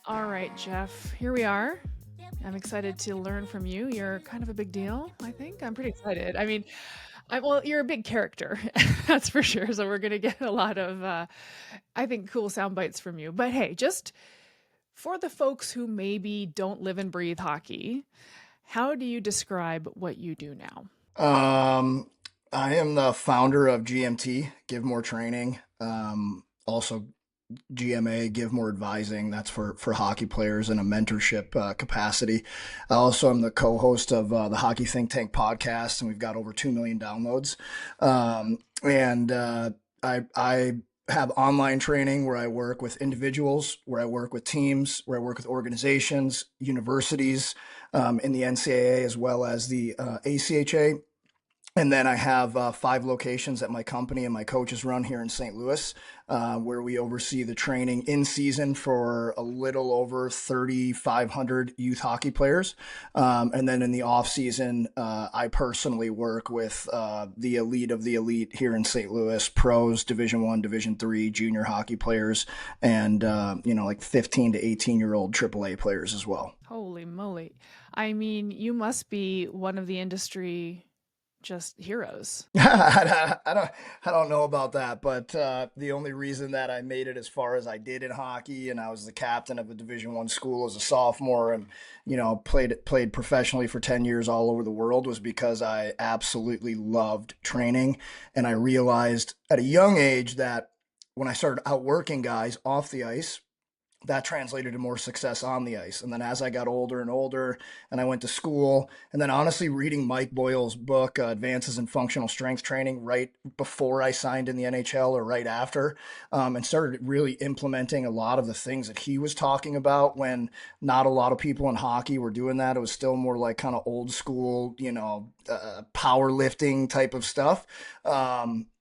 All right, Jeff, here we are. I'm excited to learn from you. You're kind of a big deal, I think. I'm pretty excited. I mean, well, you're a big character, that's for sure. So we're going to get a lot of, I think, cool sound bites from you. But hey, just for the folks who maybe don't live and breathe hockey, how do you describe what you do now? Um, I am the founder of GMT, Give More Training. Also GMA, Give More Advising. That's for hockey players in a mentorship capacity. I also am the co-host of the Hockey Think Tank podcast, and we've got over 2 million downloads. And I have online training where I work with individuals, where I work with teams, where I work with organizations, universities in the NCAA as well as the ACHA. And then I have 5 locations that my company and my coaches run here in St. Louis, where we oversee the training in season for a little over 3,500 youth hockey players. And then in the off season, I personally work with the elite of the elite here in St. Louis, pros, Division I, Division III, junior hockey players, and like 15 to 18-year-old AAA players as well. Holy moly. I mean, you must be one of the industry just heroes. I don't know about that, but the only reason that I made it as far as I did in hockey, and I was the captain of a Division I school as a sophomore, and played professionally for 10 years all over the world, was because I absolutely loved training, and I realized at a young age that when I started outworking guys off the ice, that translated to more success on the ice. And then as I got older and older and I went to school, and then honestly reading Mike Boyle's book, Advances in Functional Strength Training, right before I signed in the NHL or right after, and started really implementing a lot of the things that he was talking about when not a lot of people in hockey were doing that. It was still more like kind of old school, powerlifting type of stuff.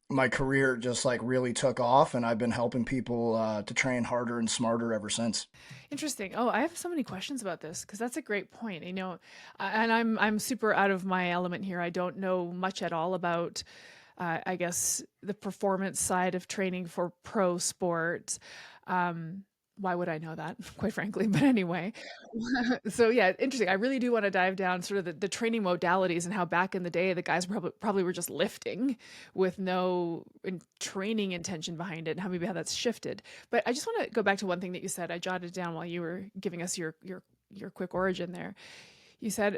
My career just like really took off, and I've been helping people to train harder and smarter ever since. Interesting. Oh, I have so many questions about this because that's a great point. And I'm super out of my element here. I don't know much at all about, I guess, the performance side of training for pro sports. Um, why would I know that, quite frankly? But anyway, so yeah, interesting. I really do want to dive down sort of the training modalities and how back in the day the guys probably were just lifting with no training intention behind it, and how maybe how that's shifted. But I just want to go back to one thing that you said. I jotted down while you were giving us your quick origin there. You said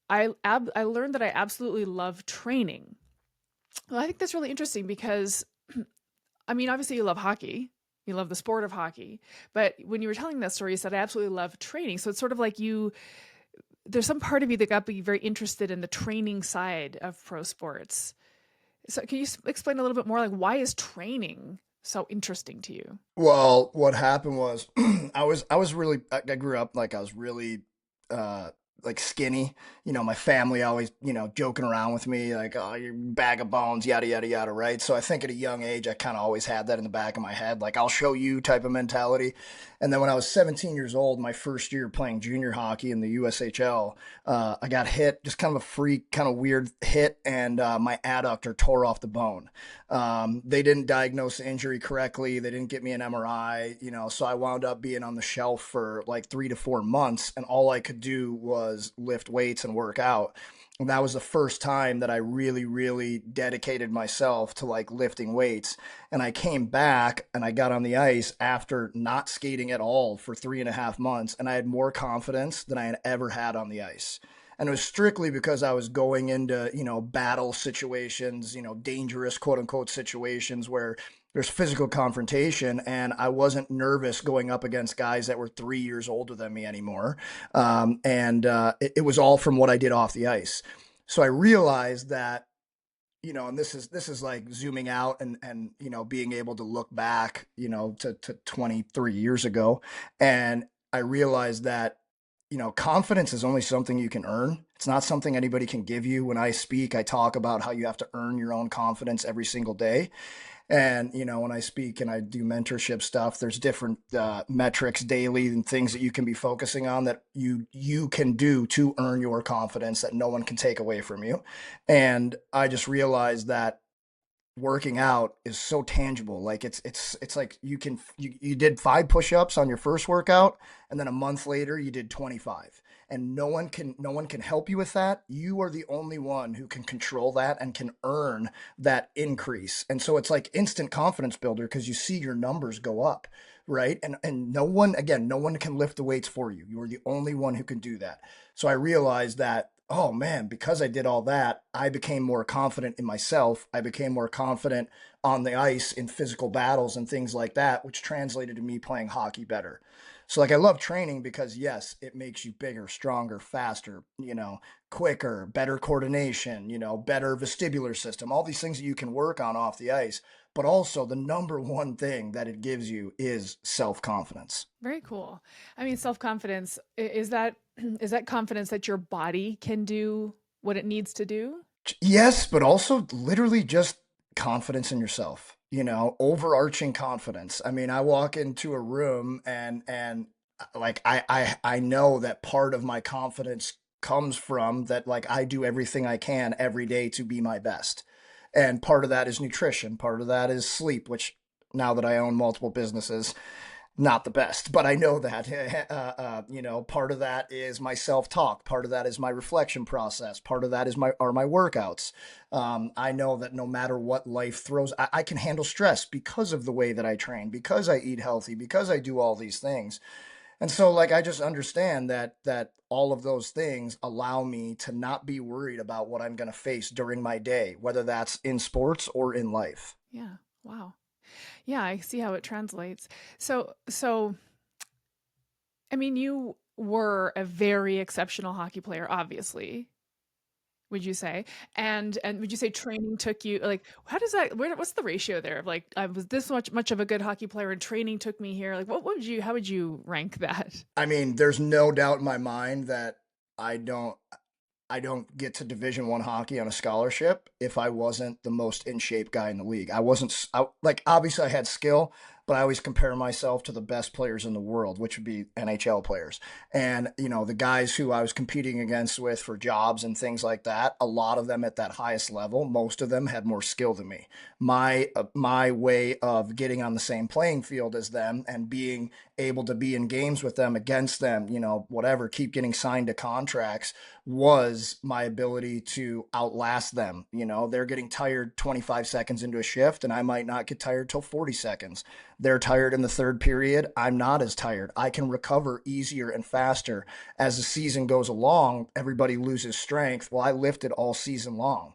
I learned that I absolutely love training. Well, I think that's really interesting because I mean, obviously you love hockey. You love the sport of hockey. But when you were telling that story, you said, I absolutely love training. So it's sort of like there's some part of you that got be very interested in the training side of pro sports. So can you explain a little bit more, like, why is training so interesting to you? Well, what happened was I was really I grew up like I was really uh like skinny. My family always, joking around with me like, "Oh, you bag of bones, yada yada yada," right? So I think at a young age I kind of always had that in the back of my head, like I'll show you type of mentality. And then when I was 17 years old, my first year playing junior hockey in the USHL, I got hit, just kind of a freak, kind of weird hit, and my adductor tore off the bone. They didn't diagnose the injury correctly. They didn't get me an MRI, so I wound up being on the shelf for like 3 to 4 months, and all I could do was lift weights and work out. And that was the first time that I really, really dedicated myself to like lifting weights. And I came back and I got on the ice after not skating at all for 3.5 months, and I had more confidence than I had ever had on the ice. And it was strictly because I was going into, battle situations, dangerous quote unquote situations where there's physical confrontation, and I wasn't nervous going up against guys that were 3 years older than me anymore. And it was all from what I did off the ice. So I realized that, and this is like zooming out and being able to look back, to 23 years ago. And I realized that confidence is only something you can earn. It's not something anybody can give you. When I speak, I talk about how you have to earn your own confidence every single day. And, when I speak and I do mentorship stuff, there's different metrics daily and things that you can be focusing on that you can do to earn your confidence that no one can take away from you. And I just realized that working out is so tangible. Like it's like you did 5 push-ups on your first workout, and then a month later you did 25. And no one can help you with that. You are the only one who can control that and can earn that increase. And so it's like instant confidence builder because you see your numbers go up, right? And no one can lift the weights for you. You are the only one who can do that. So I realized that, oh man, because I did all that, I became more confident in myself. I became more confident on the ice in physical battles and things like that, which translated to me playing hockey better. So like I love training because yes, it makes you bigger, stronger, faster, quicker, better coordination, better vestibular system, all these things that you can work on off the ice. But also the number one thing that it gives you is self-confidence. Very cool. I mean, self-confidence, is that is that confidence that your body can do what it needs to do? Yes, but also literally just confidence in yourself, overarching confidence. I mean, I walk into a room and like I know that part of my confidence comes from that like I do everything I can every day to be my best. And part of that is nutrition, part of that is sleep, which now that I own multiple businesses, not the best, but I know that. Part of that is my self-talk. Part of that is my reflection process. Part of that is my workouts. I know that no matter what life throws, I can handle stress because of the way that I train, because I eat healthy, because I do all these things. And so, like, I just understand that all of those things allow me to not be worried about what I'm going to face during my day, whether that's in sports or in life. Yeah. Wow. Yeah, I see how it translates. So I mean, you were a very exceptional hockey player, obviously, would you say? And would you say training took you like how does that what's the ratio there of like I was this much of a good hockey player and training took me here? Like what would you how would you rank that? I mean, there's no doubt in my mind that I don't I don't get to Division 1 hockey on a scholarship if I wasn't the most in shape guy in the league. I wasn't like obviously I had skill, but I always compare myself to the best players in the world, which would be NHL players. And the guys who I was competing against with for jobs and things like that, a lot of them at that highest level, most of them had more skill than me. My way of getting on the same playing field as them and being able to be in games with them against them, whatever, keep getting signed to contracts was my ability to outlast them. They're getting tired 25 seconds into a shift, and I might not get tired till 40 seconds. They're tired in the third period. I'm not as tired. I can recover easier and faster. As the season goes along, everybody loses strength. Well, I lifted all season long.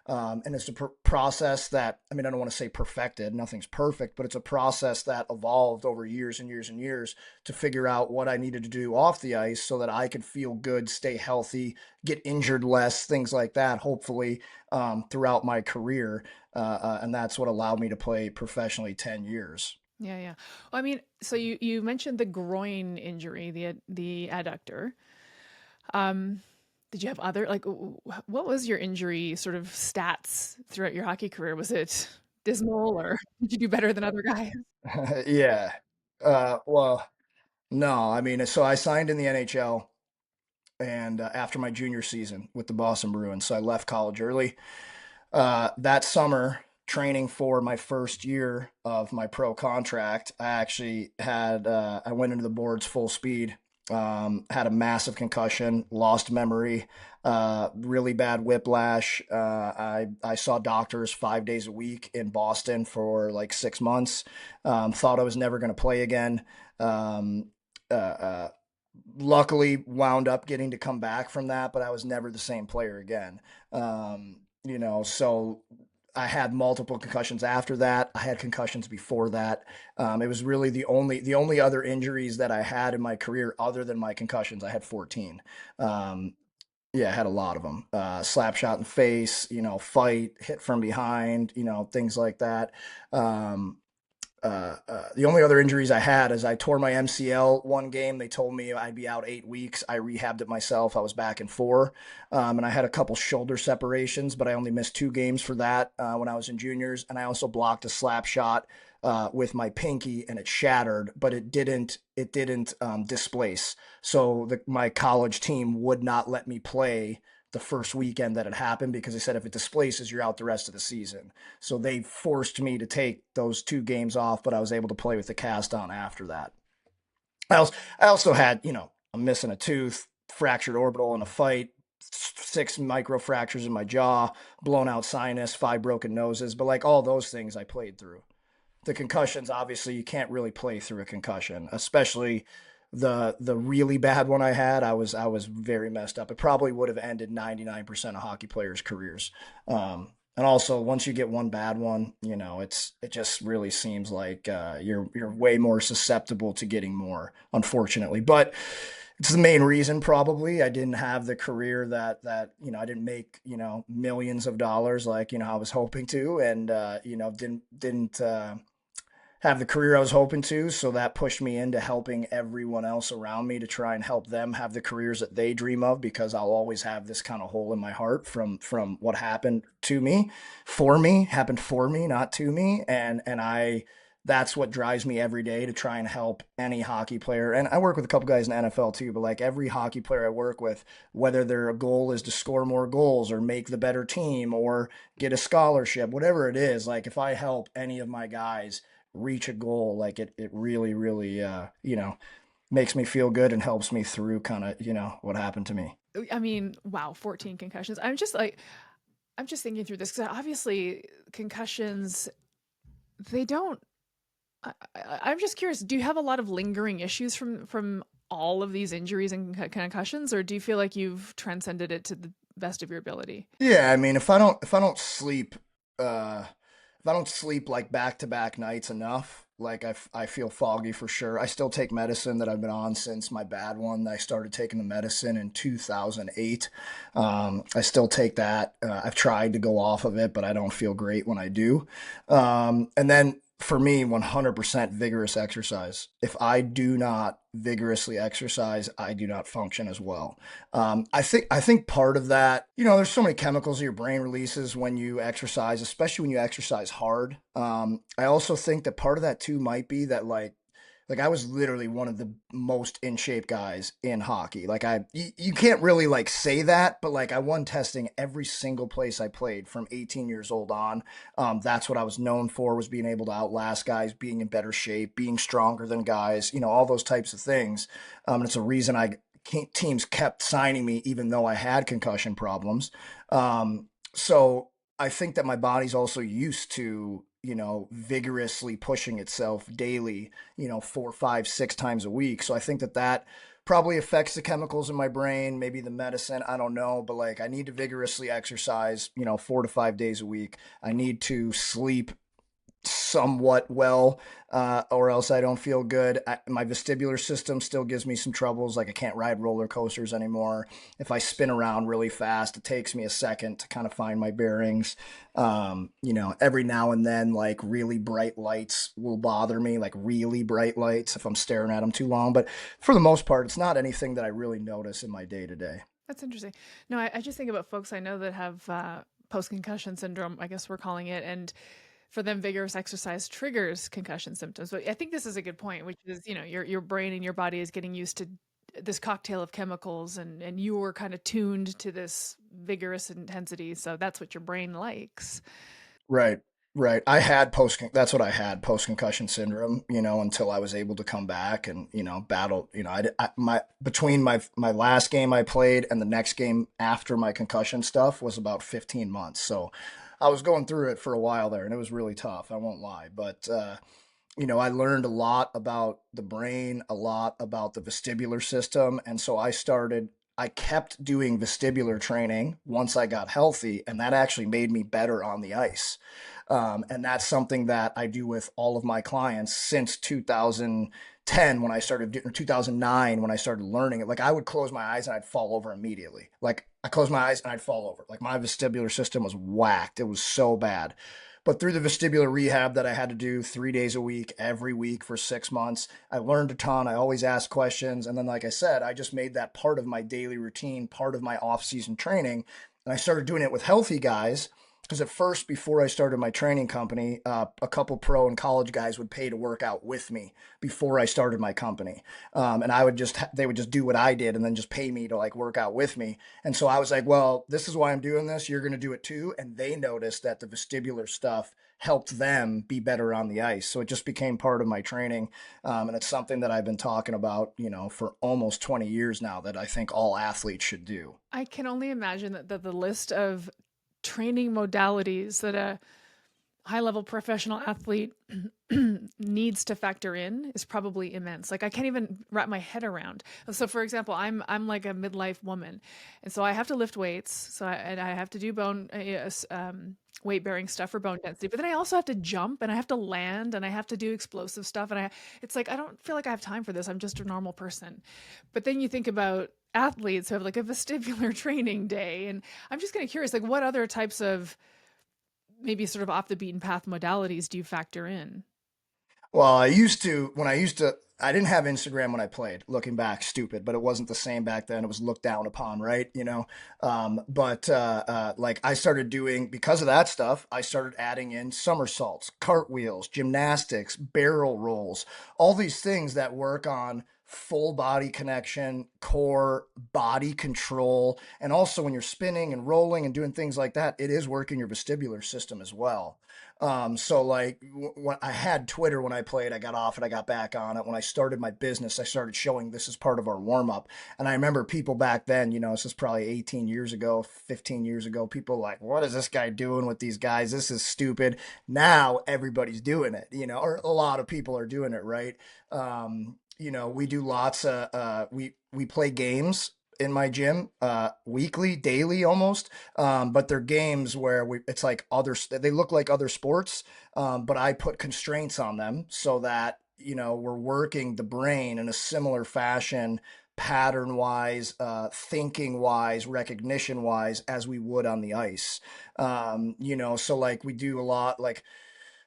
And it's a process that, I mean, I don't want to say perfected, nothing's perfect, but it's a process that evolved over years and years and years to figure out what I needed to do off the ice so that I could feel good, stay healthy, get injured less, things like that, hopefully, throughout my career. And that's what allowed me to play professionally 10 years. Yeah, yeah. Well, I mean, so you mentioned the groin injury, the adductor. Um, did you have other like what was your injury sort of stats throughout your hockey career? Was it dismal or did you do better than other guys? Yeah. Well, no, I mean, so I signed in the NHL and after my junior season with the Boston Bruins, so I left college early. That summer, training for my first year of my pro contract, I went into the boards full speed. Had a massive concussion, lost memory, really bad whiplash. I saw doctors 5 days a week in Boston for like 6 months. Thought I was never going to play again. Um, uh, uh, Luckily wound up getting to come back from that, but I was never the same player again. So I had multiple concussions after that. I had concussions before that. It was really the only other injuries that I had in my career other than my concussions. I had 14. Um, yeah, I had a lot of them. Slap shot in the face, fight, hit from behind, things like that. Um, the only other injuries I had is I tore my MCL one game. They told me I'd be out 8 weeks. I rehabbed it myself. I was back in four. And I had a couple shoulder separations, but I only missed 2 games for that when I was in juniors. And I also blocked a slap shot with my pinky, and it shattered, but it didn't displace. So my college team would not let me play the first weekend that it happened because they said if it displaces, you're out the rest of the season. So they forced me to take those 2 games off, but I was able to play with the cast on after that. I also had, I'm missing a tooth, fractured orbital in a fight, 6 micro fractures in my jaw, blown out sinus, 5 broken noses, but like all those things I played through. The concussions, obviously, you can't really play through a concussion, especially the really bad one I had. I was very messed up. It probably would have ended 99% of hockey players' careers. And also, once you get one bad one, it just really seems like you're way more susceptible to getting more, unfortunately. But it's the main reason probably I didn't have the career that I didn't make millions of dollars like I was hoping to, and didn't have the career I was hoping to. So that pushed me into helping everyone else around me to try and help them have the careers that they dream of, because I'll always have this kind of hole in my heart from what happened to me, happened for me, not to me. And I that's what drives me every day to try and help any hockey player. And I work with a couple guys in the NFL too, but like every hockey player I work with, whether their goal is to score more goals or make the better team or get a scholarship, whatever it is, like if I help any of my guys reach a goal, like it really, really, makes me feel good and helps me through kind of, what happened to me. I mean, wow, 14 concussions. I'm just thinking through this because obviously concussions, they don't. I'm just curious. Do you have a lot of lingering issues from all of these injuries and concussions, or do you feel like you've transcended it to the best of your ability? Yeah, I mean, if I don't sleep, uh, if I don't sleep like back to back nights enough, like I feel foggy for sure. I still take medicine that I've been on since my bad one. I started taking the medicine in 2008. I still take that. I've tried to go off of it, but I don't feel great when I do. And then for me, 100% vigorous exercise. If I do not vigorously exercise, I do not function as well. I think part of that, there's so many chemicals your brain releases when you exercise, especially when you exercise hard. I also think that part of that too might be that like I was literally one of the most in shape guys in hockey. Like you can't really like say that, but like I won testing every single place I played from 18 years old on. That's what I was known for, was being able to outlast guys, being in better shape, being stronger than guys, all those types of things. And it's a reason teams kept signing me even though I had concussion problems. So I think that my body's also used to vigorously pushing itself daily, 4, 5, 6 times a week. So I think that probably affects the chemicals in my brain, maybe the medicine, I don't know, but like I need to vigorously exercise, 4 to 5 days a week. I need to sleep somewhat well, or else I don't feel good. My vestibular system still gives me some troubles. Like I can't ride roller coasters anymore. If I spin around really fast, it takes me a second to kind of find my bearings. Every now and then, like really bright lights will bother me, like really bright lights if I'm staring at them too long. But for the most part, it's not anything that I really notice in my day to day. That's interesting. No, I just think about folks I know that have post concussion syndrome, I guess we're calling it, and for them, vigorous exercise triggers concussion symptoms. But I think this is a good point, which is, your brain and your body is getting used to this cocktail of chemicals, and you were kind of tuned to this vigorous intensity. So that's what your brain likes. Right. Right. That's what I had, post concussion syndrome, until I was able to come back and, battle, between my last game I played and the next game after my concussion stuff was about 15 months. So I was going through it for a while there and it was really tough. I won't lie. But, I learned a lot about the brain, a lot about the vestibular system. And so I kept doing vestibular training once I got healthy, and that actually made me better on the ice. And that's something that I do with all of my clients since 2010 when I started doing, or 2009 when I started learning it. Like I would close my eyes and I'd fall over immediately. Like I closed my eyes and I'd fall over. Like my vestibular system was whacked. It was so bad. But through the vestibular rehab that I had to do 3 days a week, every week for 6 months, I learned a ton. I always asked questions. And then, like I said, I just made that part of my daily routine, part of my off season training. And I started doing it with healthy guys because at first, before I started my training company, a couple pro and college guys would pay to work out with me before I started my company, and I would just they would just do what I did and then just pay me to like work out with me. And so I was like, well, this is why I'm doing this. You're going to do it too. And they noticed that the vestibular stuff helped them be better on the ice. So it just became part of my training, and it's something that I've been talking about, for almost 20 years now that I think all athletes should do. I can only imagine that the list of training modalities that a high level professional athlete needs to factor in is probably immense. Like I can't even wrap my head around. So for example, I'm like a midlife woman, and so I have to lift weights. And I have to do bone weight bearing stuff for bone density. But then I also have to jump and I have to land and I have to do explosive stuff. And it's like I don't feel like I have time for this. I'm just a normal person. But then you think about athletes who have like a vestibular training day, and I'm just kind of curious, like what other types of maybe sort of off the beaten path modalities do you factor in? Well, when I didn't have Instagram when I played. Looking back, stupid, but it wasn't the same back then. It was looked down upon, right? But like I started doing, because of that stuff, I started adding in somersaults, cartwheels, gymnastics, barrel rolls, all these things that work on full body connection, core, body control. And also when you're spinning and rolling and doing things like that, it is working your vestibular system as well. So like when I had Twitter when I played, I got off it, I got back on it. When I started my business, I started showing this as part of our warm up. And I remember people back then, this is probably 18 years ago, 15 years ago, people like, what is this guy doing with these guys? This is stupid. Now everybody's doing it, or a lot of people are doing it, right? We do lots of we play games in my gym weekly, daily almost. But they're games where it's like they look like other sports, but I put constraints on them so that, we're working the brain in a similar fashion, pattern wise, thinking wise, recognition wise, as we would on the ice. So like we do a lot, like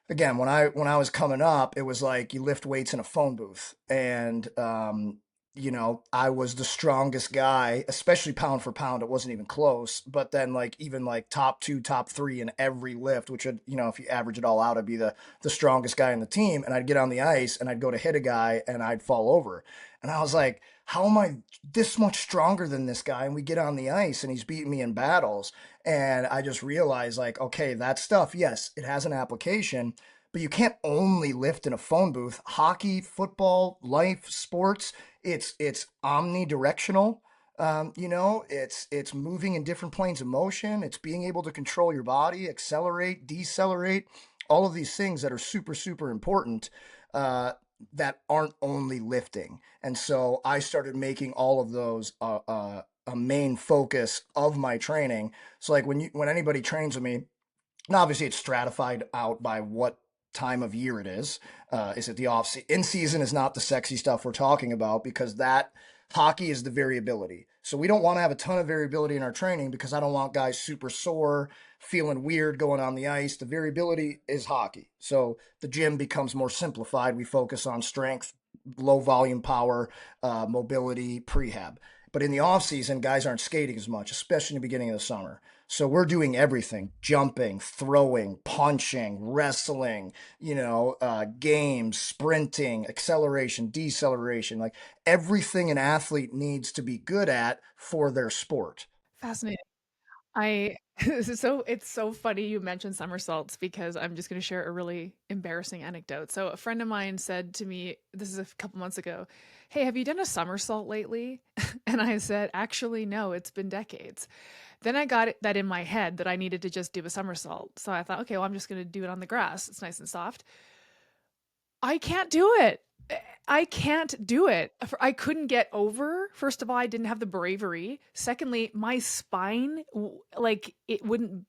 again, when I was coming up, it was like you lift weights in a phone booth, and I was the strongest guy, especially pound for pound. It wasn't even close. But then, like even like top two, top three in every lift, which would, if you average it all out, I'd be the strongest guy in the team. And I'd get on the ice and I'd go to hit a guy and I'd fall over. And I was like, how am I this much stronger than this guy? And we get on the ice and he's beating me in battles. And I just realized, like, okay, that stuff, yes, it has an application, but you can't only lift in a phone booth. Hockey, football, life, sports, it's omnidirectional. It's moving in different planes of motion. It's being able to control your body, accelerate, decelerate, all of these things that are super, super important. That aren't only lifting. And so I started making all of those a main focus of my training. So like when anybody trains with me, and obviously it's stratified out by what time of year it is. Is it the off season? In season is not the sexy stuff we're talking about, because that hockey is the variability. So we don't want to have a ton of variability in our training, because I don't want guys super sore, feeling weird going on the ice. The variability is hockey. So the gym becomes more simplified. We focus on strength, low volume power, mobility, prehab. But in the off season, guys aren't skating as much, especially in the beginning of the summer. So we're doing everything: jumping, throwing, punching, wrestling, games, sprinting, acceleration, deceleration, like everything an athlete needs to be good at for their sport. Fascinating. I so it's so funny you mentioned somersaults, because I'm just going to share a really embarrassing anecdote. So a friend of mine said to me, this is a couple months ago, "Hey, have you done a somersault lately?" And I said, "Actually, no, it's been decades." Then I got that in my head that I needed to just do a somersault. So I thought, okay, well, I'm just going to do it on the grass. It's nice and soft. I can't do it. I can't do it. I couldn't get over. First of all, I didn't have the bravery. Secondly, my spine, like it wouldn't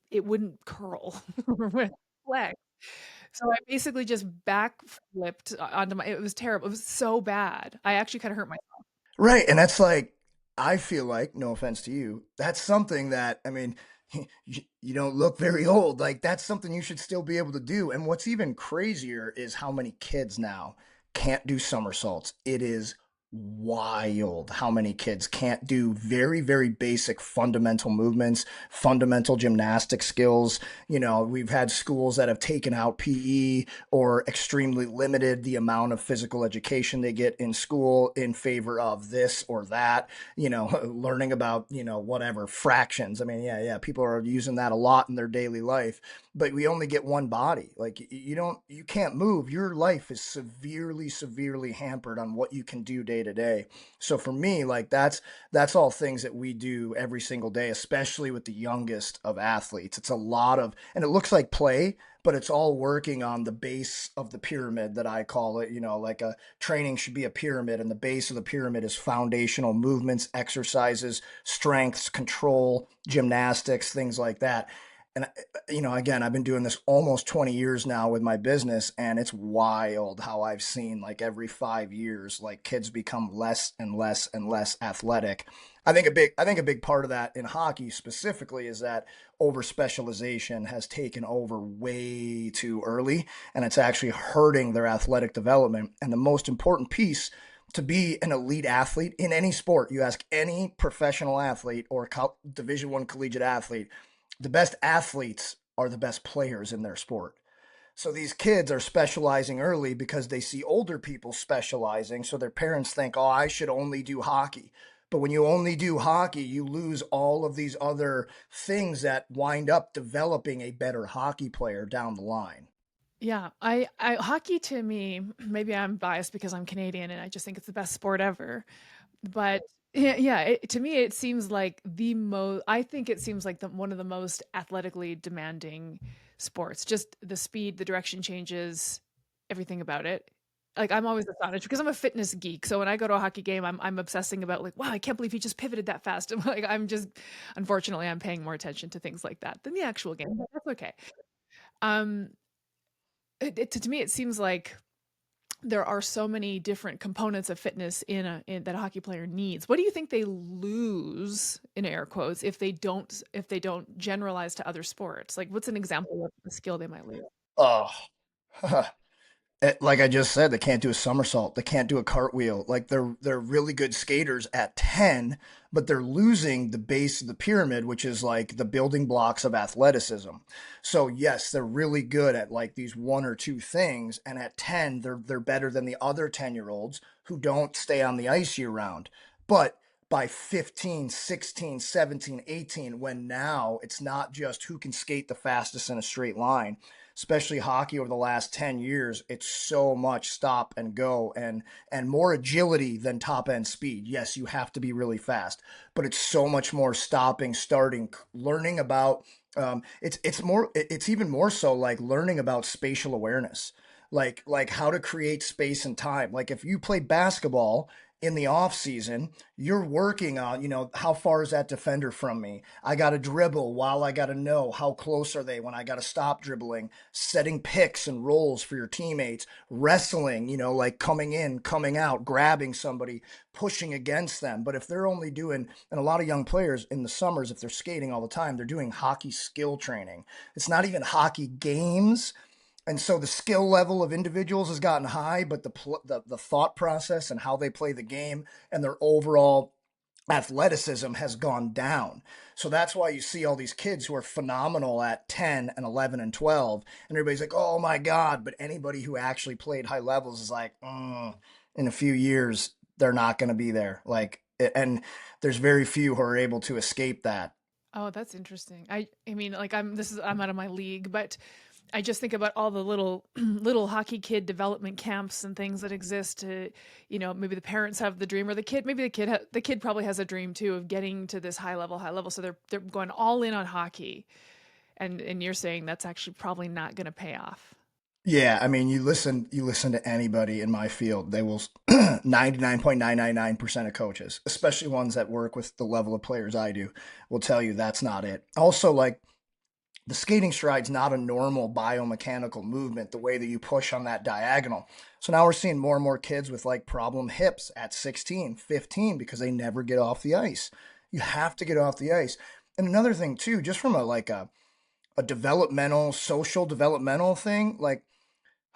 curl with flex. So I basically just backflipped onto my. It was terrible. It was so bad. I actually kind of hurt myself. Right. And that's like, I feel like, no offense to you, that's something that, I mean, you don't look very old. Like, that's something you should still be able to do. And what's even crazier is how many kids now can't do somersaults. It is wild how many kids can't do very, very basic fundamental movements, fundamental gymnastic skills. We've had schools that have taken out PE or extremely limited the amount of physical education they get in school in favor of this or that, learning about, whatever fractions. I mean, yeah, yeah, people are using that a lot in their daily life, but we only get one body. Like you can't move. Your life is severely, severely hampered on what you can do day to day. So for me, like that's all things that we do every single day, especially with the youngest of athletes. It's a lot of, and it looks like play, but it's all working on the base of the pyramid that I call it. Like a training should be a pyramid, and the base of the pyramid is foundational movements, exercises, strengths, control, gymnastics, things like that. And again, I've been doing this almost 20 years now with my business, and it's wild how I've seen like every 5 years, like kids become less and less and less athletic. I think a big part of that in hockey specifically is that over specialization has taken over way too early, and it's actually hurting their athletic development. And the most important piece to be an elite athlete in any sport, you ask any professional athlete or Division One collegiate athlete, the best athletes are the best players in their sport. So these kids are specializing early because they see older people specializing. So their parents think, oh, I should only do hockey. But when you only do hockey, you lose all of these other things that wind up developing a better hockey player down the line. Yeah, I hockey to me, maybe I'm biased because I'm Canadian and I just think it's the best sport ever. But yeah, to me it seems like the most. I think it seems like one of the most athletically demanding sports. Just the speed, the direction changes, everything about it. Like I'm always astonished because I'm a fitness geek. So when I go to a hockey game, I'm obsessing about like, wow, I can't believe he just pivoted that fast. Like I'm just, unfortunately, I'm paying more attention to things like that than the actual game. But that's okay. Um, to me, it seems like there are so many different components of fitness that a hockey player needs. What do you think they lose in air quotes if they don't generalize to other sports? Like, what's an example of a skill they might lose? Oh, like I just said, they can't do a somersault. They can't do a cartwheel. Like they're really good skaters at 10, but they're losing the base of the pyramid, which is like the building blocks of athleticism. So yes, they're really good at like these one or two things, and at 10, they're better than the other 10-year-olds who don't stay on the ice year round. But by 15, 16, 17, 18, when now it's not just who can skate the fastest in a straight line, especially hockey over the last 10 years, it's so much stop and go and more agility than top end speed. Yes, you have to be really fast, but it's so much more stopping, starting, learning about it's even more so like learning about spatial awareness. Like how to create space and time. Like if you play basketball in the off season, you're working on, how far is that defender from me? I got to dribble while I got to know how close are they when I got to stop dribbling, setting picks and rolls for your teammates, wrestling, like coming in, coming out, grabbing somebody, pushing against them. But if they're only doing, and a lot of young players in the summers, if they're skating all the time, they're doing hockey skill training. It's not even hockey games, and so the skill level of individuals has gotten high, but the thought process and how they play the game and their overall athleticism has gone down. So that's why you see all these kids who are phenomenal at 10 and 11 and 12, and everybody's like, "Oh my god!" But anybody who actually played high levels is like, in a few years they're not going to be there. Like, and there's very few who are able to escape that. Oh, that's interesting. I mean, like I'm out of my league, but I just think about all the little little hockey kid development camps and things that exist to, maybe the parents have the dream or the kid, maybe the kid probably has a dream too of getting to this high level. So they're going all in on hockey. And you're saying that's actually probably not going to pay off. Yeah, I mean, you listen to anybody in my field, they will 99.999% of coaches, especially ones that work with the level of players I do, will tell you that's not it. Also, like the skating stride's not a normal biomechanical movement the way that you push on that diagonal. So now we're seeing more and more kids with like problem hips at 16, 15 because they never get off the ice. You have to get off the ice. And another thing too, just from a developmental, social developmental thing, like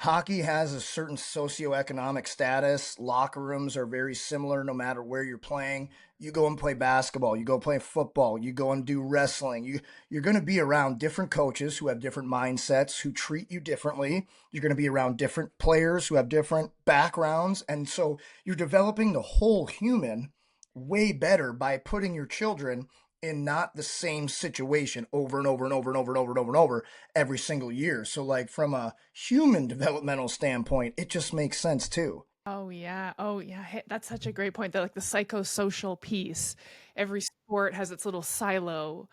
Hockey has a certain socioeconomic status. Locker rooms are very similar no matter where you're playing. You go and play basketball, you go play football, you go and do wrestling. You're going to be around different coaches who have different mindsets, who treat you differently. You're going to be around different players who have different backgrounds, and so you're developing the whole human way better by putting your children in not the same situation over and over and over and over and over and over and over every single year. So, like, from a human developmental standpoint, it just makes sense too. Oh yeah. Oh yeah. Hey, that's such a great point. That like the psychosocial piece. Every sport has its little silo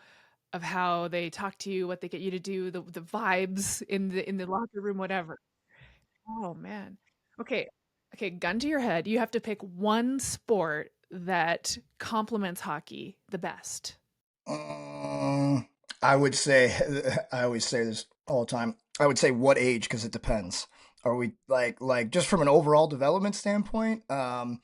of how they talk to you, what they get you to do, the vibes in the locker room, whatever. Oh man. Okay. Okay, gun to your head. You have to pick one sport that complements hockey the best. Um, I would say, I always say this all the time. I would say what age, because it depends. Are we like just from an overall development standpoint? Uh,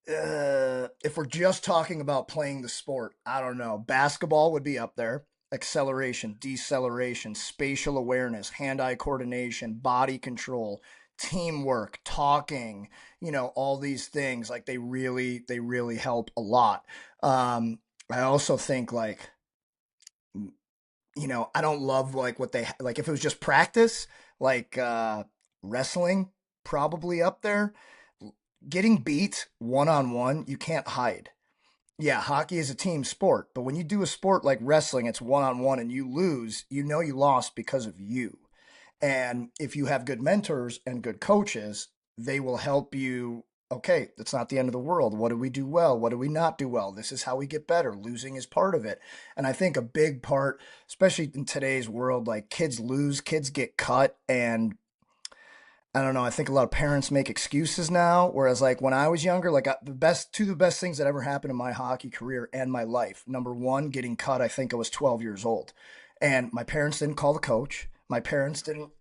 if we're just talking about playing the sport, I don't know. Basketball would be up there. Acceleration, deceleration, spatial awareness, hand-eye coordination, body control, teamwork, talking, all these things like they really help a lot. I also think like I don't love like what they like if it was just practice, like wrestling probably up there. Getting beat one on one, you can't hide. Yeah, hockey is a team sport, but when you do a sport like wrestling, it's one on one and you lose, you lost because of you. And if you have good mentors and good coaches, they will help you. Okay, that's not the end of the world. What do we do well? What do we not do well? This is how we get better. Losing is part of it. And I think a big part, especially in today's world, like kids lose, kids get cut, and I don't know. I think a lot of parents make excuses now. Whereas, like when I was younger, like two of the best things that ever happened in my hockey career and my life. Number one, getting cut. I think I was 12 years old, and my parents didn't call the coach. My parents didn't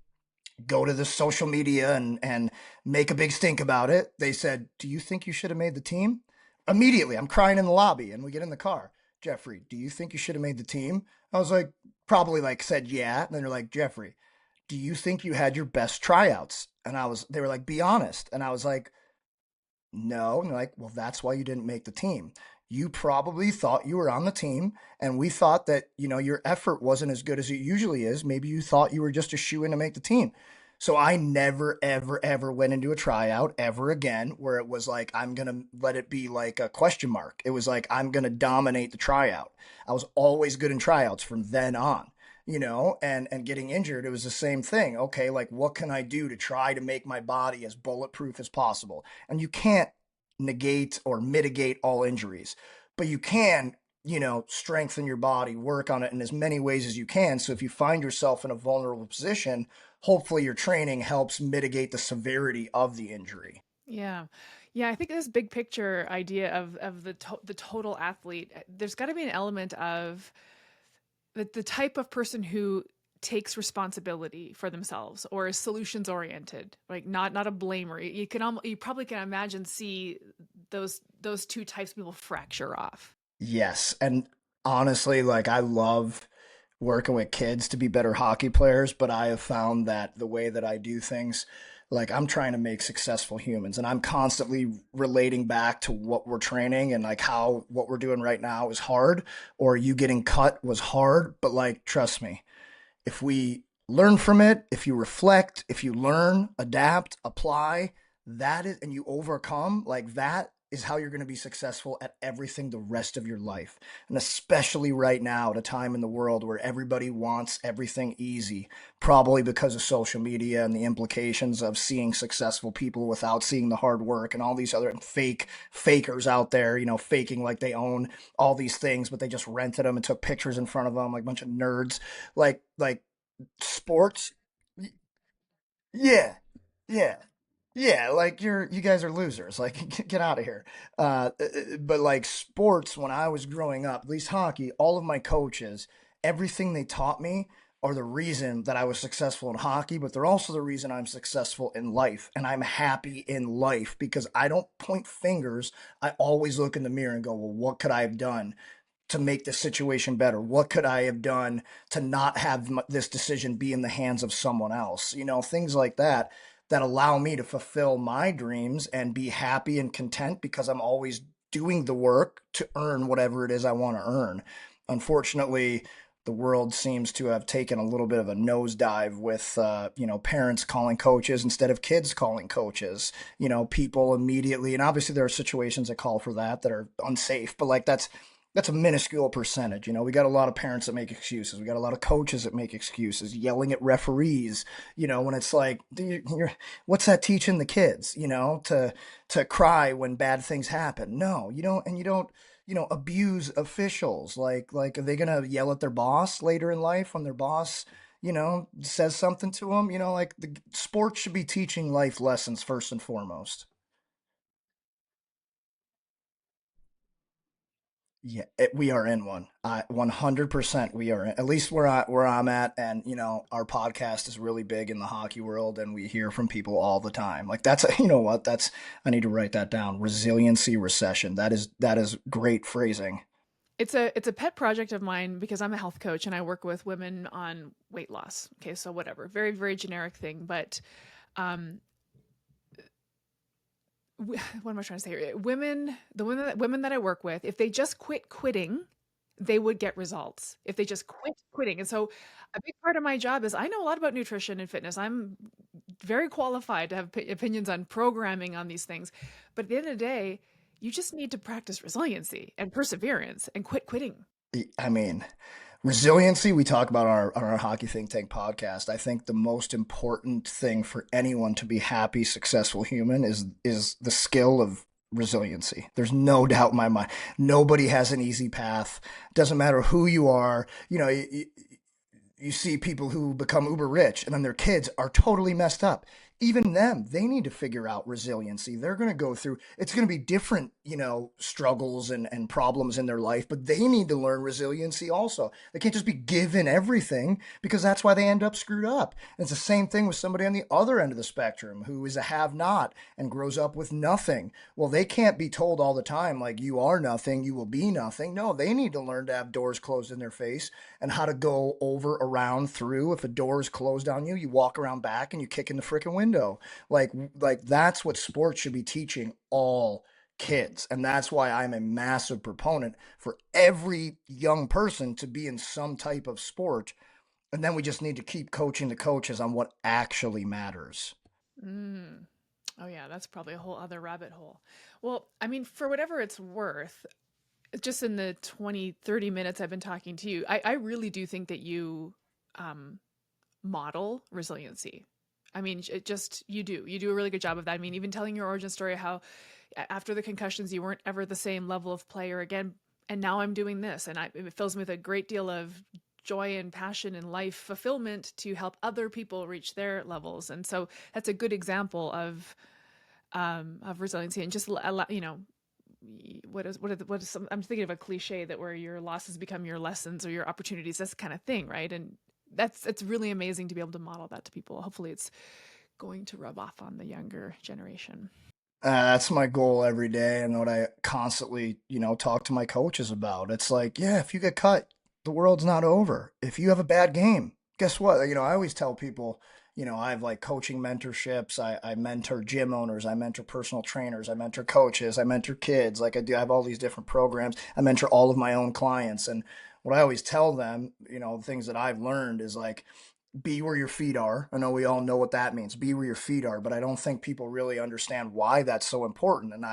go to the social media and make a big stink about it. They said, "Do you think you should have made the team?" Immediately, I'm crying in the lobby, and we get in the car. Jeffrey, do you think you should have made the team? I was like, probably like said yeah. And then they're like, Jeffrey, do you think you had your best tryouts? And they were like, be honest. And I was like, no. And they're like, well, that's why you didn't make the team. You probably thought you were on the team, and we thought that, your effort wasn't as good as it usually is. Maybe you thought you were just a shoe in to make the team. So I never, ever, ever went into a tryout ever again where it was like, I'm going to let it be like a question mark. It was like, I'm going to dominate the tryout. I was always good in tryouts from then on, and getting injured, it was the same thing. Okay, like what can I do to try to make my body as bulletproof as possible? And you can't negate or mitigate all injuries, but you can, strengthen your body, work on it in as many ways as you can. So if you find yourself in a vulnerable position, hopefully your training helps mitigate the severity of the injury. Yeah. Yeah, I think this big picture idea of the total athlete, there's got to be an element of the type of person who takes responsibility for themselves or is solutions oriented, like not a blamer. You probably can imagine see those two types of people fracture off. Yes. And honestly, like I love working with kids to be better hockey players, but I have found that the way that I do things, like I'm trying to make successful humans and I'm constantly relating back to what we're training and like how what we're doing right now is hard or you getting cut was hard. But like, trust me, if we learn from it, if you reflect, if you learn, adapt, apply, that is, and you overcome, like that is how you're going to be successful at everything the rest of your life. And especially right now, at a time in the world where everybody wants everything easy, probably because of social media and the implications of seeing successful people without seeing the hard work and all these other fakers out there, faking like they own all these things, but they just rented them and took pictures in front of them like a bunch of nerds. Like sports. Yeah, yeah, yeah. Like you guys are losers. Like get out of here. But like sports, when I was growing up, at least hockey, all of my coaches, everything they taught me are the reason that I was successful in hockey, but they're also the reason I'm successful in life and I'm happy in life because I don't point fingers. I always look in the mirror and go, well, what could I have done to make this situation better? What could I have done to not have this decision be in the hands of someone else? Things like that that allow me to fulfill my dreams and be happy and content because I'm always doing the work to earn whatever it is I want to earn. Unfortunately, the world seems to have taken a little bit of a nosedive with parents calling coaches instead of kids calling coaches. People immediately, and obviously there are situations that call for that are unsafe, but like that's a minuscule percentage. We got a lot of parents that make excuses. We got a lot of coaches that make excuses, yelling at referees. When it's like, what's that teaching the kids? To cry when bad things happen. No, you don't, and you don't. Abuse officials. Like, are they gonna yell at their boss later in life when their boss, says something to them? Like the sports should be teaching life lessons first and foremost. Yeah, we are in one. 100% we are in, at least where I'm at. And, our podcast is really big in the hockey world and we hear from people all the time. Like that's, you know what, I need to write that down. Resiliency recession. That is great phrasing. It's a pet project of mine because I'm a health coach and I work with women on weight loss. Okay, so whatever, very very generic thing, but um, what am I trying to say here? Women that I work with, if they just quit quitting, they would get results. If they just quit quitting, and so a big part of my job is I know a lot about nutrition and fitness. I'm very qualified to have opinions on programming on these things, but at the end of the day, you just need to practice resiliency and perseverance and quit quitting. I mean, resiliency, we talk about on our Hockey Think Tank podcast. I think the most important thing for anyone to be happy, successful human is the skill of resiliency. There's no doubt in my mind. Nobody has an easy path. Doesn't matter who you are. You see people who become uber rich and then their kids are totally messed up. Even them, they need to figure out resiliency. They're going to go through, it's going to be different, struggles and problems in their life, but they need to learn resiliency also. They can't just be given everything because that's why they end up screwed up. And it's the same thing with somebody on the other end of the spectrum who is a have not and grows up with nothing. Well, they can't be told all the time, like, you are nothing, you will be nothing. No, they need to learn to have doors closed in their face and how to go over, around, through. If a door is closed on you, you walk around back and you kick in the freaking window. Like that's what sports should be teaching all kids. And that's why I'm a massive proponent for every young person to be in some type of sport. And then we just need to keep coaching the coaches on what actually matters. Mm. Oh yeah, that's probably a whole other rabbit hole. Well, I mean, for whatever it's worth, just in the 20, 30 minutes I've been talking to you, I really do think that you um, model resiliency. I mean, it just, you do a really good job of that. I mean, even telling your origin story, how after the concussions, you weren't ever the same level of player again. And now I'm doing this. And it fills me with a great deal of joy and passion and life fulfillment to help other people reach their levels. And so that's a good example of resiliency and just allow, what is some, I'm thinking of a cliche that where your losses become your lessons or your opportunities, this kind of thing, right? And it's really amazing to be able to model that to people. Hopefully it's going to rub off on the younger generation. That's my goal every day, and what I constantly, talk to my coaches about. It's like, yeah, if you get cut, the world's not over. If you have a bad game, guess what? I always tell people, I have like coaching mentorships. I mentor gym owners. I mentor personal trainers. I mentor coaches. I mentor kids. Like I have all these different programs. I mentor all of my own clients. And what I always tell them, the things that I've learned is like, be where your feet are. I know we all know what that means. Be where your feet are, but I don't think people really understand why that's so important. And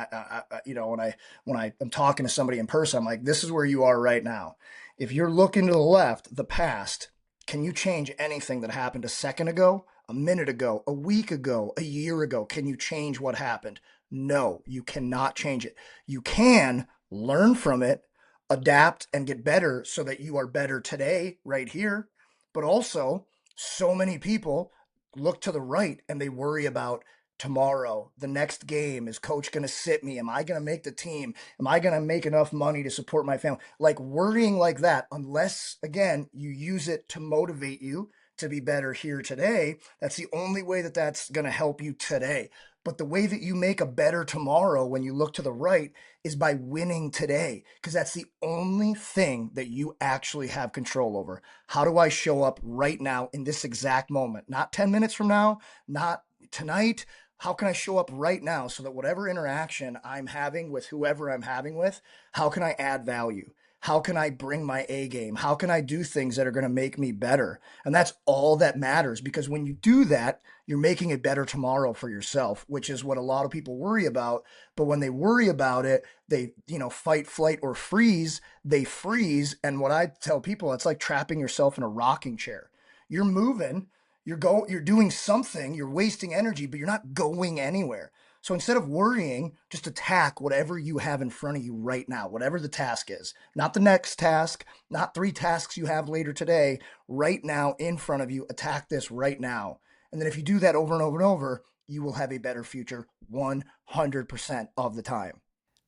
when I am talking to somebody in person, I'm like, this is where you are right now. If you're looking to the left, the past, can you change anything that happened a second ago, a minute ago, a week ago, a year ago? Can you change what happened? No, you cannot change it. You can learn from it, adapt, and get better so that you are better today, right here. But also, so many people look to the right and they worry about tomorrow, the next game. Is coach going to sit me? Am I going to make the team? Am I going to make enough money to support my family? Like worrying like that, unless, again, you use it to motivate you to be better here today. That's the only way that that's going to help you today. But the way that you make a better tomorrow when you look to the right is by winning today, because that's the only thing that you actually have control over. How do I show up right now in this exact moment? Not 10 minutes from now, not tonight. How can I show up right now so that whatever interaction I'm having with whoever I'm having with, how can I add value? How can I bring my A game? How can I do things that are going to make me better? And that's all that matters, because when you do that, you're making a better tomorrow for yourself, which is what a lot of people worry about. But when they worry about it, they, fight, flight, or freeze, they freeze. And what I tell people, it's like trapping yourself in a rocking chair. You're moving, you're doing something, you're wasting energy, but you're not going anywhere. So instead of worrying, just attack whatever you have in front of you right now, whatever the task is. Not the next task, not 3 tasks you have later today, right now in front of you. Attack this right now. And then if you do that over and over and over, you will have a better future 100% of the time.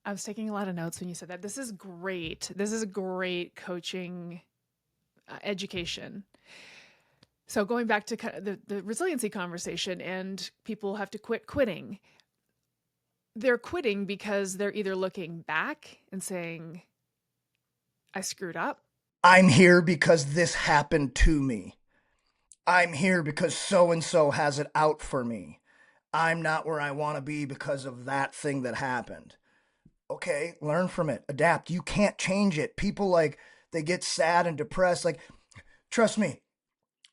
I was taking a lot of notes when you said that. This is great. This is a great coaching education. So going back to kind of the resiliency conversation, and people have to quit quitting. They're quitting because they're either looking back and saying, I screwed up. I'm here because this happened to me. I'm here because so and so has it out for me. I'm not where I want to be because of that thing that happened. Okay, learn from it, adapt. You can't change it. People, like, they get sad and depressed. Like, trust me,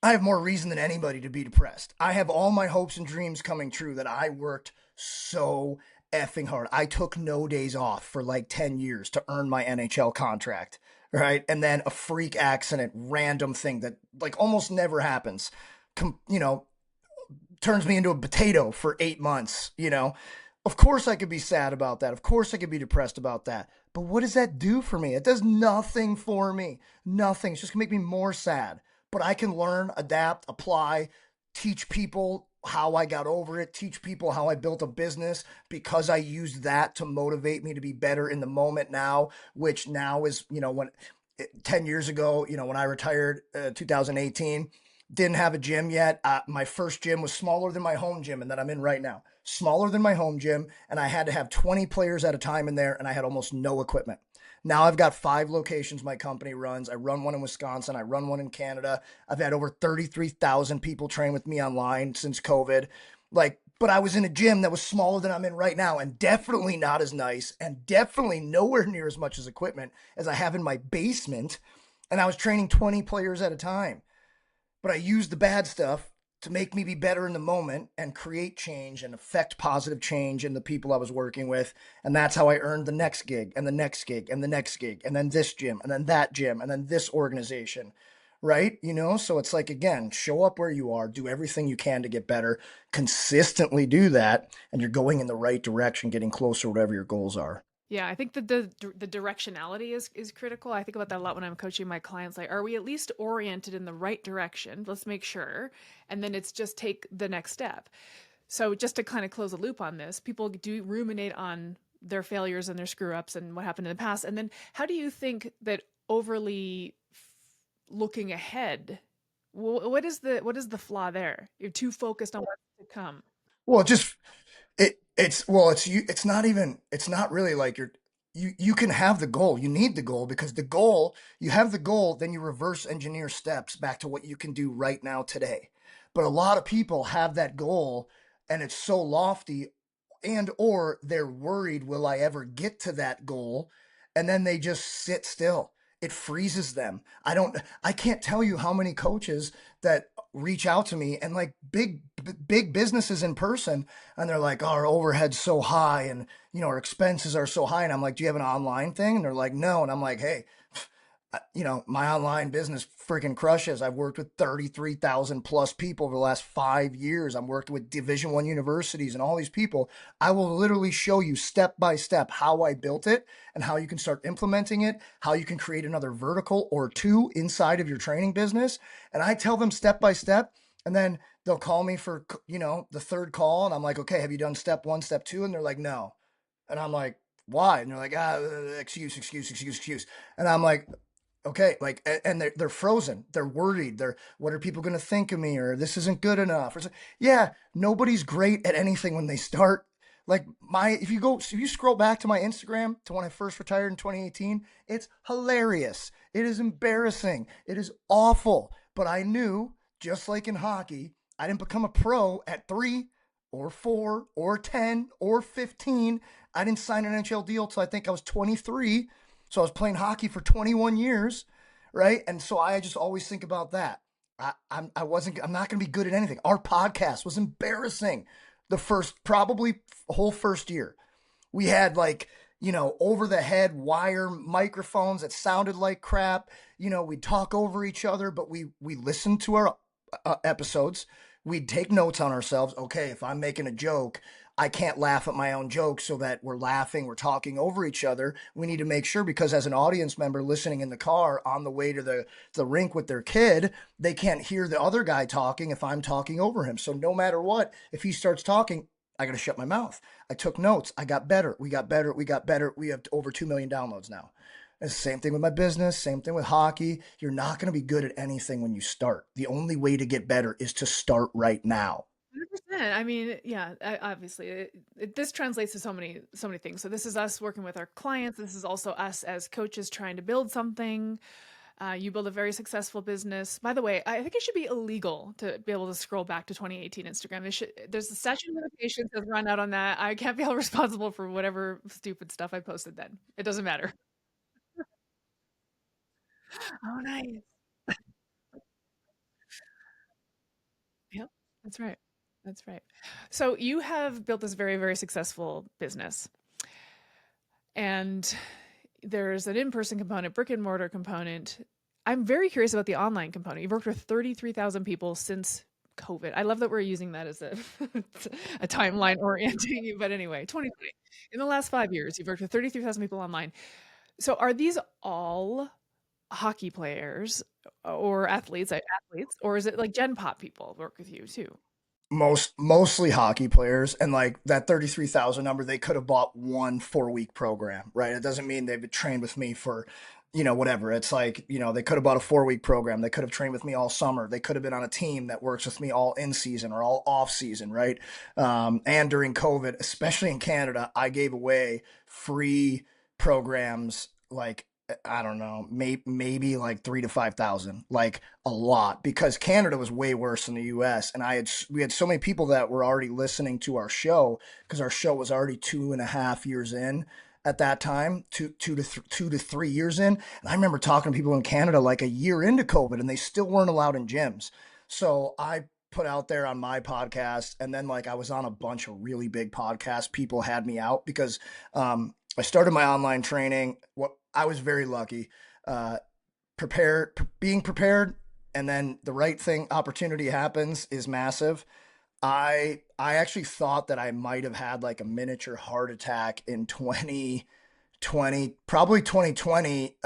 I have more reason than anybody to be depressed. I have all my hopes and dreams coming true that I worked so effing hard. I took no days off for like 10 years to earn my NHL contract, right? And then a freak accident, random thing that like almost never happens, you know, turns me into a potato for 8 months, Of course I could be sad about that. Of course I could be depressed about that. But what does that do for me? It does nothing for me. Nothing. It's just gonna make me more sad. But I can learn, adapt, apply, teach people how I got over it, teach people how I built a business because I used that to motivate me to be better in the moment now, which now is, when 10 years ago, when I retired, 2018, didn't have a gym yet. My first gym was smaller than my home gym and that I'm in right now. Smaller than my home gym, and I had to have 20 players at a time in there, and I had almost no equipment. Now I've got 5 locations my company runs. I run one in Wisconsin. I run one in Canada. I've had over 33,000 people train with me online since COVID. But I was in a gym that was smaller than I'm in right now, and definitely not as nice, and definitely nowhere near as much as equipment as I have in my basement. And I was training 20 players at a time. But I used the bad stuff to make me be better in the moment and create change and affect positive change in the people I was working with. And that's how I earned the next gig and the next gig and the next gig and then this gym and then that gym and then this organization. Right? So it's like, again, show up where you are, do everything you can to get better, consistently do that, and you're going in the right direction, getting closer to whatever your goals are. Yeah, I think that the directionality is critical. I think about that a lot when I'm coaching my clients. Like, are we at least oriented in the right direction? Let's make sure, and then it's just take the next step. So, just to kind of close a loop on this, people do ruminate on their failures and their screw ups and what happened in the past. And then, how do you think that overly looking ahead? What is the flaw there? You're too focused on what's to come. Well, just it's not even, it's not really like you can have the goal. You need the goal, because you have the goal, then you reverse engineer steps back to what you can do right now today. But a lot of people have that goal and it's so lofty, and or they're worried, will I ever get to that goal? And then they just sit still. It freezes them. I can't tell you how many coaches that reach out to me, and like big businesses in person, and they're like, oh, our overhead's so high, and our expenses are so high, and I'm like, do you have an online thing? And they're like, no. And I'm like, hey, my online business freaking crushes. I've worked with 33,000 plus people over the last 5 years. I'm working with Division 1 universities and all these people. I will literally show you step by step how I built it and how you can start implementing it, how you can create another vertical or 2 inside of your training business. And I tell them step by step, and then they'll call me for, the 3rd call. And I'm like, okay, have you done step 1, step 2? And they're like, no. And I'm like, why? And they're like, excuse. And I'm like, Okay, like, and they're frozen. They're worried. They're, what are people going to think of me? Or this isn't good enough. Or yeah, nobody's great at anything when they start. Like if you scroll back to my Instagram to when I first retired in 2018, it's hilarious. It is embarrassing. It is awful. But I knew, just like in hockey, I didn't become a pro at 3 or 4 or 10 or 15. I didn't sign an NHL deal till I think I was 23. So I was playing hockey for 21 years, right? And so I just always think about that. I'm not going to be good at anything. Our podcast was embarrassing the first, probably whole first year. We had like, over the head wire microphones that sounded like crap. We'd talk over each other, but we listened to our episodes. We'd take notes on ourselves. Okay, if I'm making a joke, I can't laugh at my own jokes, so that we're laughing, we're talking over each other. We need to make sure, because as an audience member listening in the car on the way to the rink with their kid, they can't hear the other guy talking if I'm talking over him. So no matter what, if he starts talking, I got to shut my mouth. I took notes. I got better. We got better. We got better. We have over 2 million downloads now. It's the same thing with my business, same thing with hockey. You're not going to be good at anything when you start. The only way to get better is to start right now. 100%. I mean, yeah, obviously, this translates to so many things. So this is us working with our clients. This is also us as coaches trying to build something. You build a very successful business. By the way, I think it should be illegal to be able to scroll back to 2018 Instagram. There's a statute of limitations that's run out on that. I can't be held responsible for whatever stupid stuff I posted then. It doesn't matter. Oh, nice. Yep, that's right. That's right. So you have built this very, very successful business, and there's an in-person component, brick and mortar component. I'm very curious about the online component. You've worked with 33,000 people since COVID. I love that we're using that as a a timeline orienting you. But anyway, 2020. In the last 5 years, you've worked with 33,000 people online. So are these all hockey players or athletes, or is it like Gen Pop people work with you too? Mostly hockey players, and like that 33,000 number, they could have bought one 4 week program, right? It doesn't mean they've trained with me for, whatever. It's like, they could have bought a 4 week program. They could have trained with me all summer. They could have been on a team that works with me all in season or all off season, right? And during COVID, especially in Canada, I gave away free programs, like, I don't know, maybe like 3 to 5,000, like a lot, because Canada was way worse than the U.S. And we had so many people that were already listening to our show, because our show was already 2.5 years in at that time, 2 to 3 years in. And I remember talking to people in Canada like a year into COVID, and they still weren't allowed in gyms. So I put out there on my podcast, and then like I was on a bunch of really big podcasts. People had me out because I started my online training. What I was very lucky. Uh, being prepared, and then the right thing, opportunity happens, is massive. I actually thought that I might have had like a miniature heart attack in 2020, probably 2020,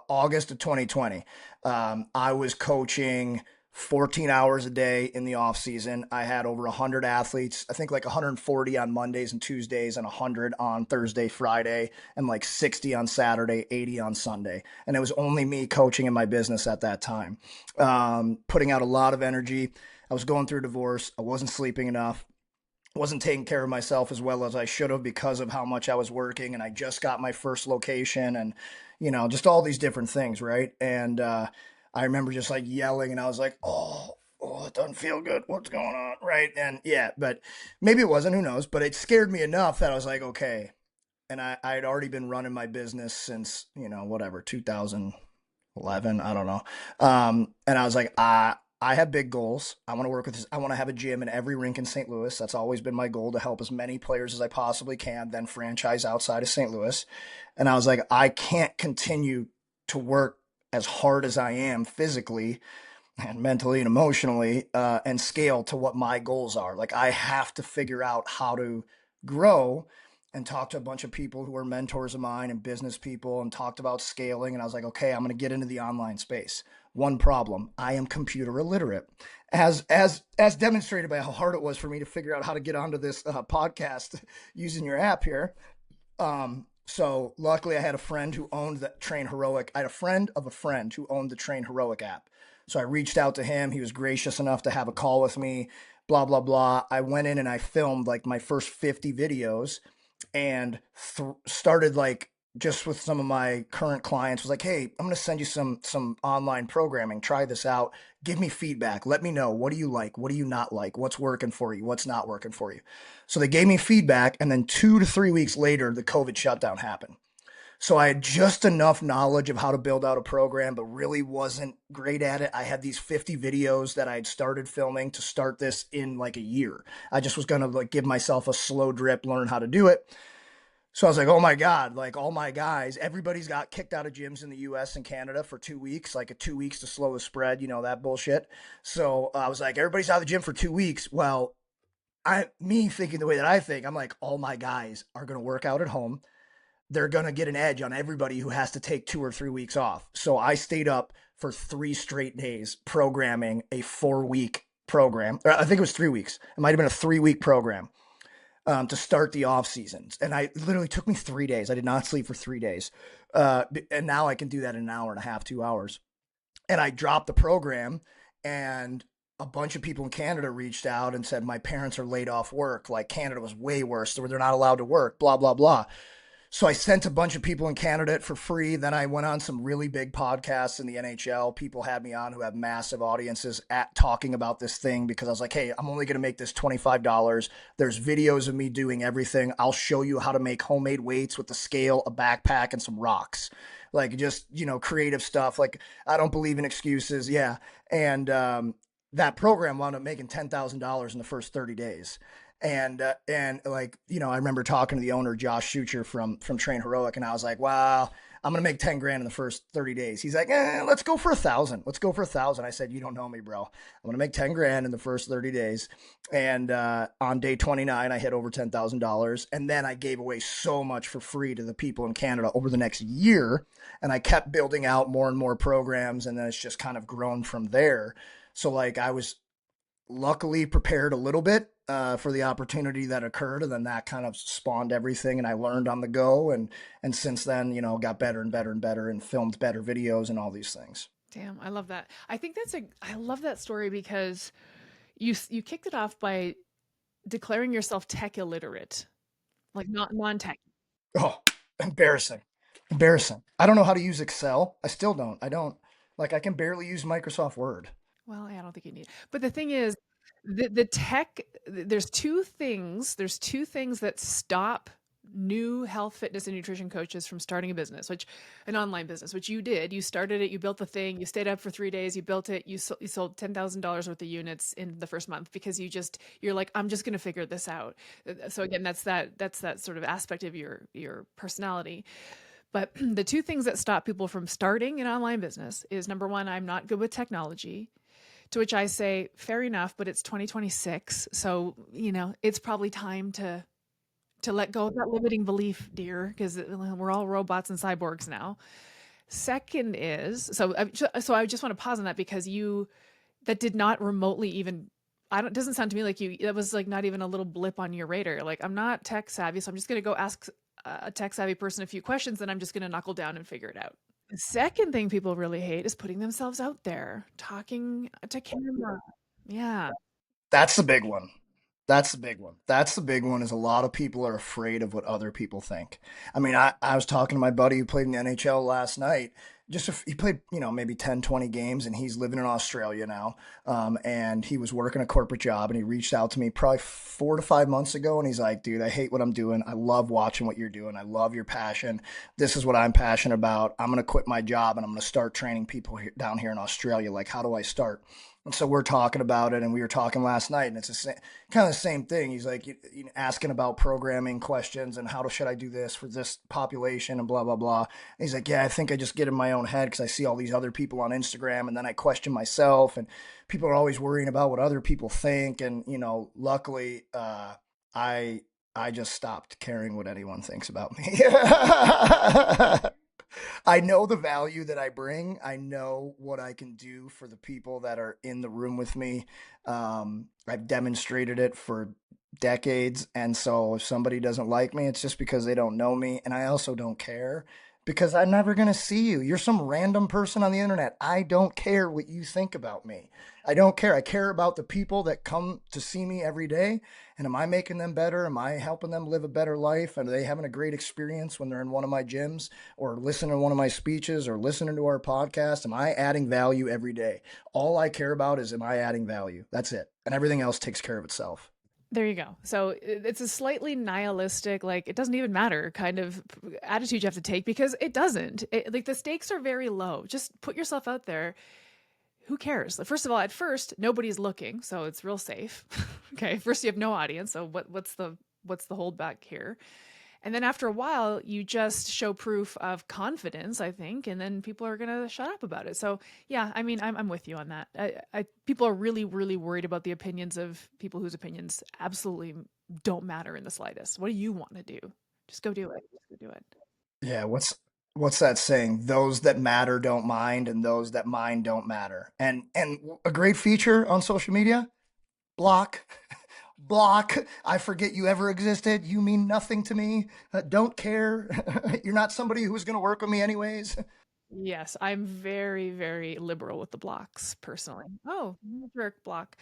August of 2020. I was coaching 14 hours a day in the off season. I had over 100 athletes, I think like 140 on Mondays and Tuesdays, and 100 on Thursday, Friday, and like 60 on Saturday, 80 on Sunday. And it was only me coaching in my business at that time, putting out a lot of energy. I was going through a divorce. I wasn't sleeping enough, wasn't taking care of myself as well as I should have because of how much I was working. And I just got my first location, and, just all these different things. Right. And, I remember just like yelling, and I was like, oh, it doesn't feel good. What's going on? Right. And yeah, but maybe it wasn't, who knows, but it scared me enough that I was like, okay. And I had already been running my business since, whatever, 2011. I don't know. And I was like, I have big goals. I want to work with this. I want to have a gym in every rink in St. Louis. That's always been my goal, to help as many players as I possibly can, then franchise outside of St. Louis. And I was like, I can't continue to work as hard as I am physically and mentally and emotionally, and scale to what my goals are. Like, I have to figure out how to grow, and talk to a bunch of people who are mentors of mine and business people, and talked about scaling. And I was like, okay, I'm going to get into the online space. One problem: I am computer illiterate, as demonstrated by how hard it was for me to figure out how to get onto this podcast using your app here. So luckily, I had a friend who owned the Train Heroic. I had a friend of a friend who owned the Train Heroic app. So I reached out to him. He was gracious enough to have a call with me. Blah blah blah. I went in and I filmed like my first 50 videos, and started like just with some of my current clients was like, hey, I'm going to send you some online programming, try this out, give me feedback, let me know, what do you like, what do you not like, what's working for you, what's not working for you. So they gave me feedback, and then 2 to 3 weeks later the COVID shutdown happened. So I had just enough knowledge of how to build out a program, but really wasn't great at it. I had these 50 videos that I had started filming to start this in like a year. I just was going to like give myself a slow drip, learn how to do it. So I was like, oh my God, like all my guys, everybody's got kicked out of gyms in the US and Canada for 2 weeks, like a 2 weeks to slow the spread, that bullshit. So I was like, everybody's out of the gym for 2 weeks. Well, me thinking the way that I think, I'm like, all my guys are going to work out at home. They're going to get an edge on everybody who has to take 2 or 3 weeks off. So I stayed up for 3 straight days programming a 4 week program. Or I think it was 3 weeks. It might have been a 3 week program to start the off seasons. And I literally took me 3 days. I did not sleep for 3 days. And now I can do that in an hour and a half, 2 hours. And I dropped the program, and a bunch of people in Canada reached out and said, my parents are laid off work. Like Canada was way worse. They're not allowed to work, blah, blah, blah. So I sent a bunch of people in Canada it for free. Then I went on some really big podcasts in the NHL. People had me on who have massive audiences at talking about this thing, because I was like, hey, I'm only going to make this $25. There's videos of me doing everything. I'll show you how to make homemade weights with a scale, a backpack, and some rocks. Like just, creative stuff. Like I don't believe in excuses. Yeah. And that program wound up making $10,000 in the first 30 days. And like, I remember talking to the owner, Josh Schucher from Train Heroic, and I was like, wow, I'm gonna make 10 grand in the first 30 days. He's like, let's go for 1,000. Let's go for 1,000. I said, you don't know me, bro. I'm gonna make 10 grand in the first 30 days. And on day 29, I hit over $10,000. And then I gave away so much for free to the people in Canada over the next year. And I kept building out more and more programs, and then it's just kind of grown from there. So like I was luckily prepared a little bit for the opportunity that occurred, and then that kind of spawned everything, and I learned on the go, and since then, got better and better and better, and filmed better videos and all these things. Damn, I love that. I think I love that story because you kicked it off by declaring yourself tech illiterate, like not non-tech. Oh, embarrassing, embarrassing. I don't know how to use Excel. I still don't. I don't, like, I can barely use Microsoft Word. Well, I don't think you need. But the thing is, the tech. There's two things that stop new health, fitness, and nutrition coaches from starting a business, which an online business, which you did. You started it. You built the thing. You stayed up for 3 days. You built it. You sold $10,000 worth of units in the first month because you're like, I'm just going to figure this out. So again, that's that sort of aspect of your personality. But the two things that stop people from starting an online business is, number one, I'm not good with technology. To which I say, fair enough, but it's 2026. So, it's probably time to let go of that limiting belief, dear, because we're all robots and cyborgs now. Second is, so I just want to pause on that because that did not remotely even, it doesn't sound to me like that was like not even a little blip on your radar. Like, I'm not tech savvy, so I'm just going to go ask a tech savvy person a few questions, and I'm just going to knuckle down and figure it out. The second thing people really hate is putting themselves out there, talking to camera. Yeah. That's the big one. That's the big one. That's the big one, is a lot of people are afraid of what other people think. I mean, I was talking to my buddy who played in the NHL last night. He played, maybe 10, 20 games, and he's living in Australia now. And he was working a corporate job, and he reached out to me probably 4 to 5 months ago. And he's like, dude, I hate what I'm doing. I love watching what you're doing. I love your passion. This is what I'm passionate about. I'm going to quit my job, and I'm going to start training people down here in Australia. Like, how do I start? And so we're talking about it, and we were talking last night, and it's kind of the same thing. He's like, asking about programming questions and should I do this for this population and blah blah blah. And he's like, yeah, I think I just get in my own head because I see all these other people on Instagram, and then I question myself, and people are always worrying about what other people think. And luckily, I just stopped caring what anyone thinks about me. I know the value that I bring. I know what I can do for the people that are in the room with me. I've demonstrated it for decades. And so if somebody doesn't like me, it's just because they don't know me. And I also don't care because I'm never going to see you. You're some random person on the internet. I don't care what you think about me. I don't care. I care about the people that come to see me every day. And am I making them better? Am I helping them live a better life? And are they having a great experience when they're in one of my gyms or listening to one of my speeches or listening to our podcast? Am I adding value every day? All I care about is, am I adding value? That's it. And everything else takes care of itself. There you go. So it's a slightly nihilistic, like it doesn't even matter kind of attitude you have to take because it doesn't. Like the stakes are very low. Just put yourself out there. Who cares? Like, first of all, at first nobody's looking, so it's real safe. Okay, first you have no audience, so what's the holdback here? And then after a while, you just show proof of confidence, I think, and then people are gonna shut up about it. So yeah, I mean, I'm with you on that. People are really, really worried about the opinions of people whose opinions absolutely don't matter in the slightest. What do you want to do? Just go do it. Just go do it. Yeah, what's that saying? Those that matter don't mind, and those that mind don't matter. And a great feature on social media, block. Block. I forget you ever existed. You mean nothing to me. Don't care. You're not somebody who's going to work with me anyways. Yes, I'm very, very liberal with the blocks personally. Oh, jerk block.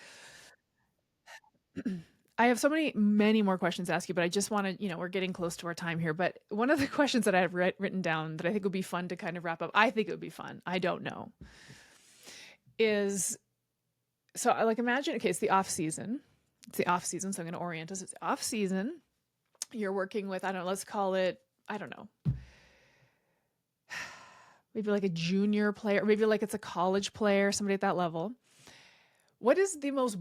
I have so many more questions to ask you, but I just want to, we're getting close to our time here. But one of the questions that I have written down that I think would be fun to kind of wrap up, I think it would be fun. I don't know. Is so I like imagine, okay, it's the off season. It's the off season. So I'm going to orient us. It's off season. You're working with, I don't know, let's call it, I don't know, maybe like a junior player, maybe like it's a college player, somebody at that level. What is the most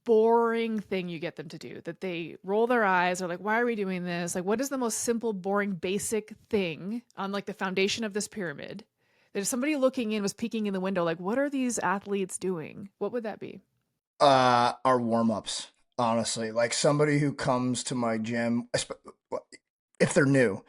boring thing you get them to do that they roll their eyes or like, why are we doing this? Like, what is the most simple, boring, basic thing on like the foundation of this pyramid that if somebody looking in was peeking in the window, like, what are these athletes doing? What would that be? Our warm-ups, honestly. Like somebody who comes to my gym, if they're new.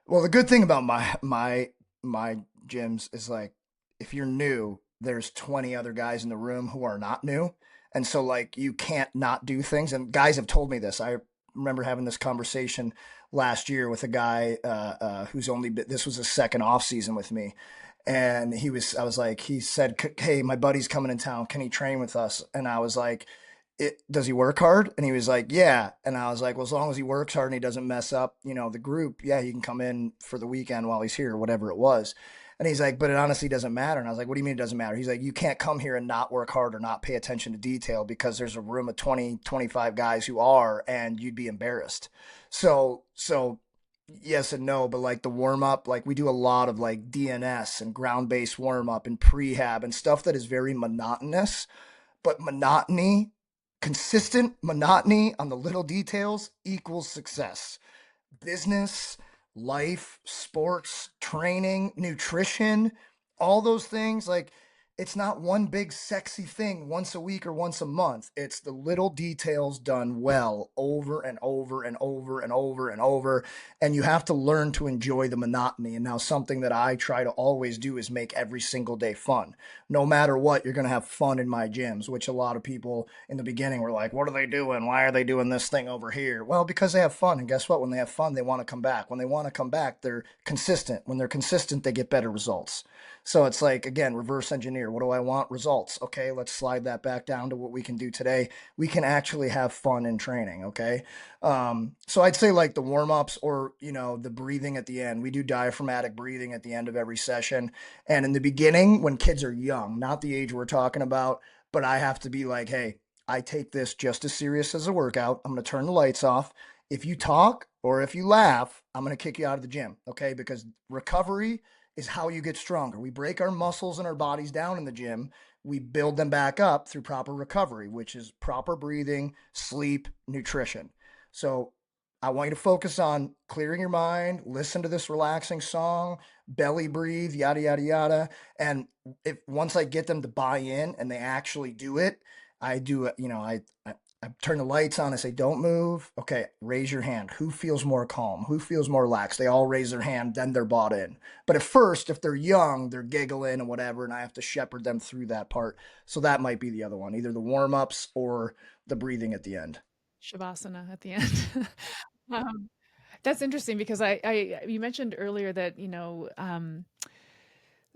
Well, the good thing about my gyms is like if you're new, there's 20 other guys in the room who are not new. And so like you can't not do things. And guys have told me this. I remember having this conversation last year with a guy who's only been, this was his second off season with me. And I was like, he said, "Hey, my buddy's coming in town. Can he train with us?" And I was like, does he work hard? And he was like, yeah. And I was like, well, as long as he works hard and he doesn't mess up, the group, yeah, he can come in for the weekend while he's here, whatever it was. And he's like, but it honestly doesn't matter. And I was like, what do you mean it doesn't matter? He's like, you can't come here and not work hard or not pay attention to detail because there's a room of 20, 25 guys who are, and you'd be embarrassed. So yes and no, but like the warm up, like we do a lot of like DNS and ground based warm up and prehab and stuff that is very monotonous, but monotony, consistent monotony on the little details equals success. Business, life, sports, training, nutrition, all those things, like it's not one big sexy thing once a week or once a month. It's the little details done well over and over and over and over and over. And you have to learn to enjoy the monotony. And now, something that I try to always do is make every single day fun. No matter what, you're going to have fun in my gyms, which a lot of people in the beginning were like, what are they doing? Why are they doing this thing over here? Well, because they have fun. And guess what? When they have fun, they want to come back. When they want to come back, they're consistent. When they're consistent, they get better results. So it's like, again, reverse engineer. What do I want? Results. Okay, let's slide that back down to what we can do today. We can actually have fun in training. Okay. So I'd say like the warm ups or, the breathing at the end. We do diaphragmatic breathing at the end of every session. And in the beginning, when kids are young, not the age we're talking about, but I have to be like, hey, I take this just as serious as a workout. I'm going to turn the lights off. If you talk or if you laugh, I'm going to kick you out of the gym. Okay. Because recovery is how you get stronger. We break our muscles and our bodies down in the gym. We build them back up through proper recovery, which is proper breathing, sleep, nutrition. So I want you to focus on clearing your mind, listen to this relaxing song, belly breathe, yada, yada, yada. And if once I get them to buy in and they actually do it, I do it, I turn the lights on. I say, don't move. Okay, raise your hand. Who feels more calm? Who feels more relaxed? They all raise their hand, then they're bought in. But at first, if they're young, they're giggling and whatever, and I have to shepherd them through that part. So that might be the other one, either the warm ups or the breathing at the end. Shavasana at the end. um, that's interesting because you mentioned earlier that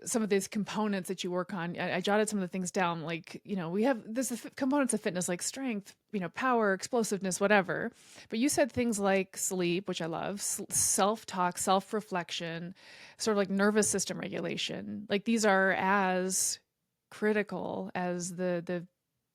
some of these components that you work on. I jotted some of the things down. Like we have this components of fitness like strength, power, explosiveness, whatever. But you said things like sleep, which I love, self talk, self reflection, sort of like nervous system regulation. Like these are as critical as the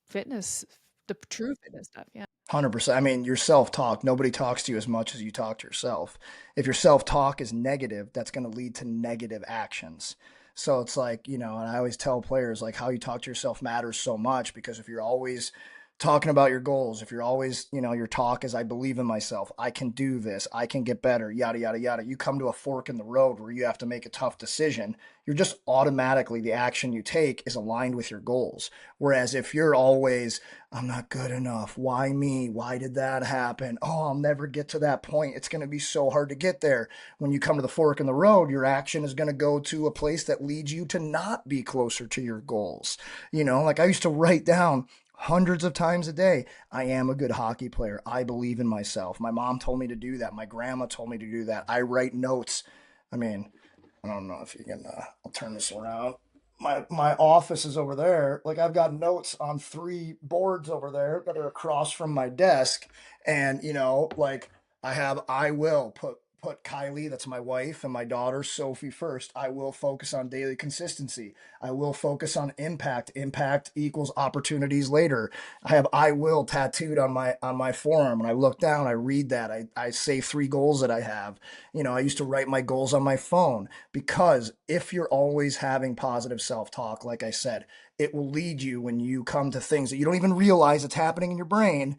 fitness, the true fitness stuff. Yeah. 100%. I mean, your self talk, nobody talks to you as much as you talk to yourself. If your self talk is negative, that's going to lead to negative actions. So it's like, and I always tell players, like, how you talk to yourself matters so much because if you're always talking about your goals, if you're always, your talk is, I believe in myself, I can do this, I can get better, yada, yada, yada. You come to a fork in the road where you have to make a tough decision. You're just automatically, the action you take is aligned with your goals. Whereas if you're always, I'm not good enough. Why me? Why did that happen? Oh, I'll never get to that point. It's going to be so hard to get there. When you come to the fork in the road, your action is going to go to a place that leads you to not be closer to your goals. Like I used to write down hundreds of times a day, I am a good hockey player. I believe in myself. My mom told me to do that. My grandma told me to do that. I write notes. I mean, I don't know if you can, I'll turn this around. My office is over there. Like I've got notes on 3 boards over there that are across from my desk, and like I have, I will put Kylie, that's my wife, and my daughter Sophie first. I will focus on daily consistency. I will focus on impact. Impact equals opportunities later. I have I will tattooed on my forearm. When I look down, I read that. I say 3 goals that I have. I used to write my goals on my phone because if you're always having positive self-talk, like I said, it will lead you when you come to things that you don't even realize it's happening in your brain.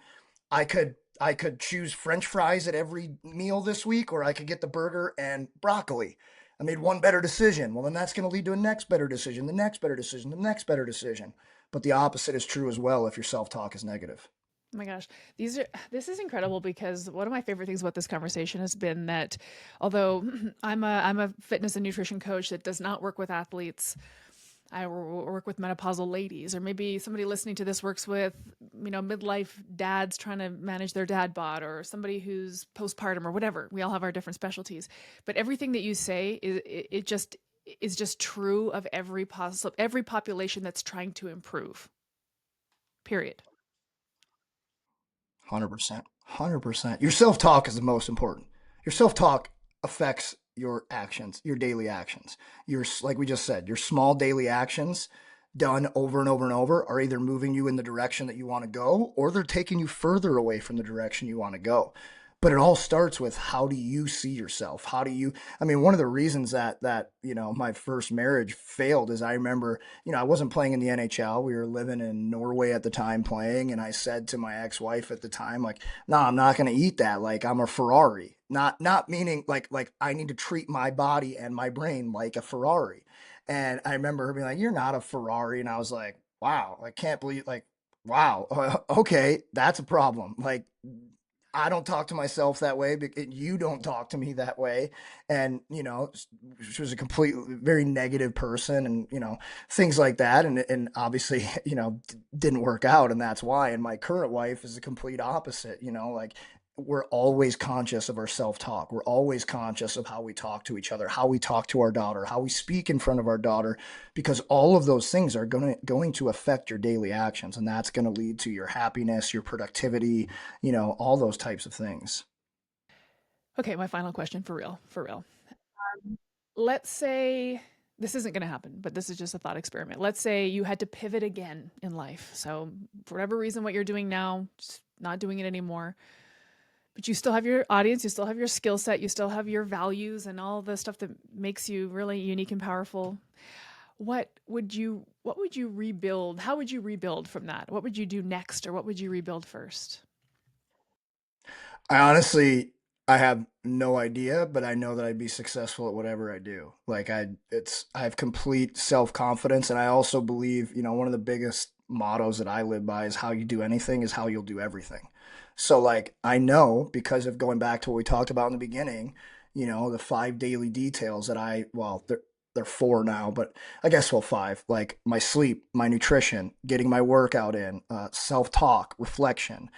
I could choose French fries at every meal this week, or I could get the burger and broccoli. I made one better decision. Well, then that's going to lead to a next better decision, the next better decision, the next better decision. But the opposite is true as well if your self talk is negative. Oh my gosh, this is incredible because one of my favorite things about this conversation has been that although I'm a fitness and nutrition coach that does not work with athletes, I work with menopausal ladies, or maybe somebody listening to this works with midlife dads trying to manage their dad bod, or somebody who's postpartum or whatever. We all have our different specialties, but everything that you say it just is just true of every population that's trying to improve. Period. 100%. 100%. Your self talk is the most important. Your self talk affects your actions, your daily actions. Like we just said, your small daily actions done over and over and over are either moving you in the direction that you want to go or they're taking you further away from the direction you want to go. But it all starts with, how do you see yourself? How do you, I mean, one of the reasons that my first marriage failed is I remember, I wasn't playing in the NHL. We were living in Norway at the time playing. And I said to my ex-wife at the time, like, no, I'm not going to eat that. Like, I'm a Ferrari. Not meaning like I need to treat my body and my brain like a Ferrari. And I remember her being like, you're not a Ferrari. And I was like, wow, I can't believe, like, wow, okay, that's a problem. Like, I don't talk to myself that way, but you don't talk to me that way. And, she was a complete, very negative person and, things like that. And obviously, didn't work out. And that's why. And my current wife is the complete opposite, like we're always conscious of our self-talk. We're always conscious of how we talk to each other, how we talk to our daughter, how we speak in front of our daughter, because all of those things are going to affect your daily actions, and that's going to lead to your happiness, your productivity, all those types of things. Okay, my final question for real, for real. Let's say this isn't going to happen, but this is just a thought experiment. Let's say you had to pivot again in life. So, for whatever reason, what you're doing now, just not doing it anymore, but you still have your audience, you still have your skill set, you still have your values and all the stuff that makes you really unique and powerful. What would you rebuild? How would you rebuild from that? What would you do next, or what would you rebuild first? I honestly, I have no idea, but I know that I'd be successful at whatever I do. Like I have complete self confidence, and I also believe, one of the biggest mottos that I live by is how you do anything is how you'll do everything. So like I know because of going back to what we talked about in the beginning, the five daily details that they're four now, but I guess well five, like my sleep, my nutrition, getting my workout in, self-talk, reflection,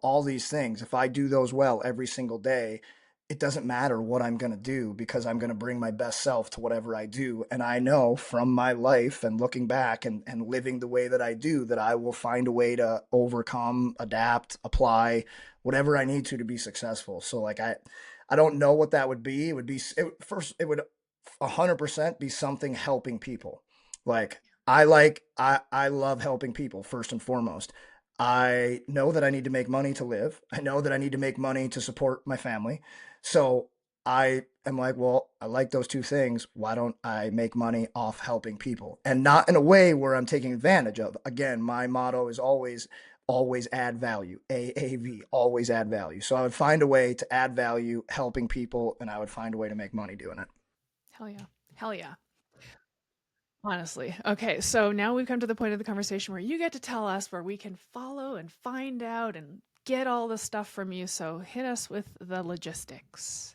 all these things. If I do those well every single day, it doesn't matter what I'm going to do because I'm going to bring my best self to whatever I do. And I know from my life and looking back and living the way that I do that I will find a way to overcome, adapt, apply whatever I need to be successful. So like I don't know what that would be. It would 100% be something helping people. I love helping people first and foremost. I know that I need to make money to live. I know that I need to make money to support my family. So I am like, well, I like those two things. Why don't I make money off helping people? And not in a way where I'm taking advantage of. Again, my motto is always add value. AAV, always add value. So I would find a way to add value helping people and I would find a way to make money doing it. Hell yeah. Hell yeah. Honestly. Okay, so now we've come to the point of the conversation where you get to tell us where we can follow and find out and get all the stuff from you. So hit us with the logistics.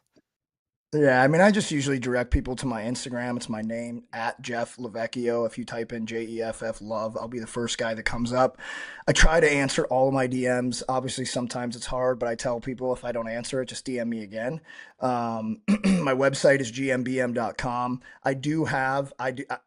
Yeah, I mean, I just usually direct people to my Instagram. It's my name at Jeff Lavecchio. If you type in JEFF love, I'll be the first guy that comes up. I try to answer all of my DMs. Obviously, sometimes it's hard, but I tell people if I don't answer it, just DM me again. My website is gmbm.com.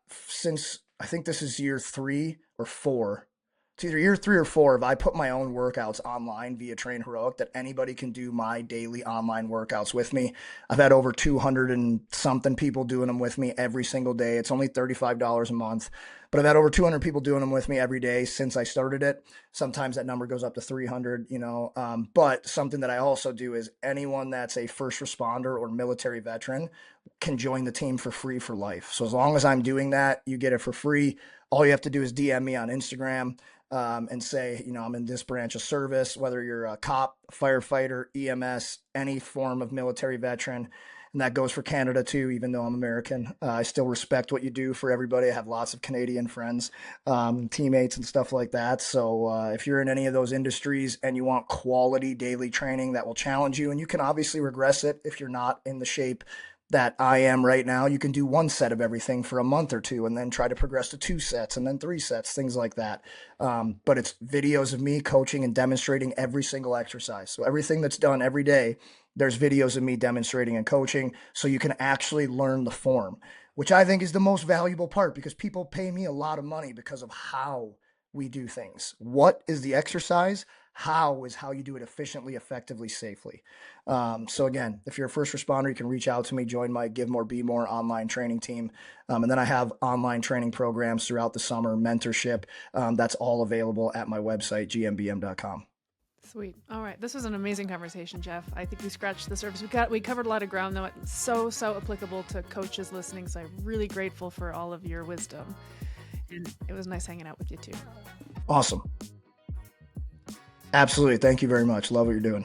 Since I think this is year 3 or 4. It's either year 3 or 4 if I put my own workouts online via Train Heroic that anybody can do my daily online workouts with me. I've had over 200 and something people doing them with me every single day. It's only $35 a month, but I've had over 200 people doing them with me every day since I started it. Sometimes that number goes up to 300. But something that I also do is anyone that's a first responder or military veteran can join the team for free for life. So as long as I'm doing that, you get it for free. All you have to do is DM me on Instagram and say, I'm in this branch of service, whether you're a cop, firefighter, EMS, any form of military veteran. And that goes for Canada too, even though I'm American. I still respect what you do for everybody. I have lots of Canadian friends, teammates, and stuff like that. So if you're in any of those industries and you want quality daily training that will challenge you, and you can obviously regress it if you're not in the shape that I am right now, you can do one set of everything for a month or two and then try to progress to 2 sets and then 3 sets, things like that. But it's videos of me coaching and demonstrating every single exercise. So everything that's done every day, there's videos of me demonstrating and coaching so you can actually learn the form, which I think is the most valuable part because people pay me a lot of money because of how we do things. What is the exercise? How is how you do it efficiently, effectively, safely. So again, if you're a first responder, you can reach out to me, join my Give More, Be More online training team. And then I have online training programs throughout the summer, mentorship. That's all available at my website, gmbm.com. Sweet. All right. This was an amazing conversation, Jeff. I think we scratched the surface. We covered a lot of ground, though. It's so applicable to coaches listening. So I'm really grateful for all of your wisdom. And it was nice hanging out with you too. Awesome. Absolutely. Thank you very much. Love what you're doing.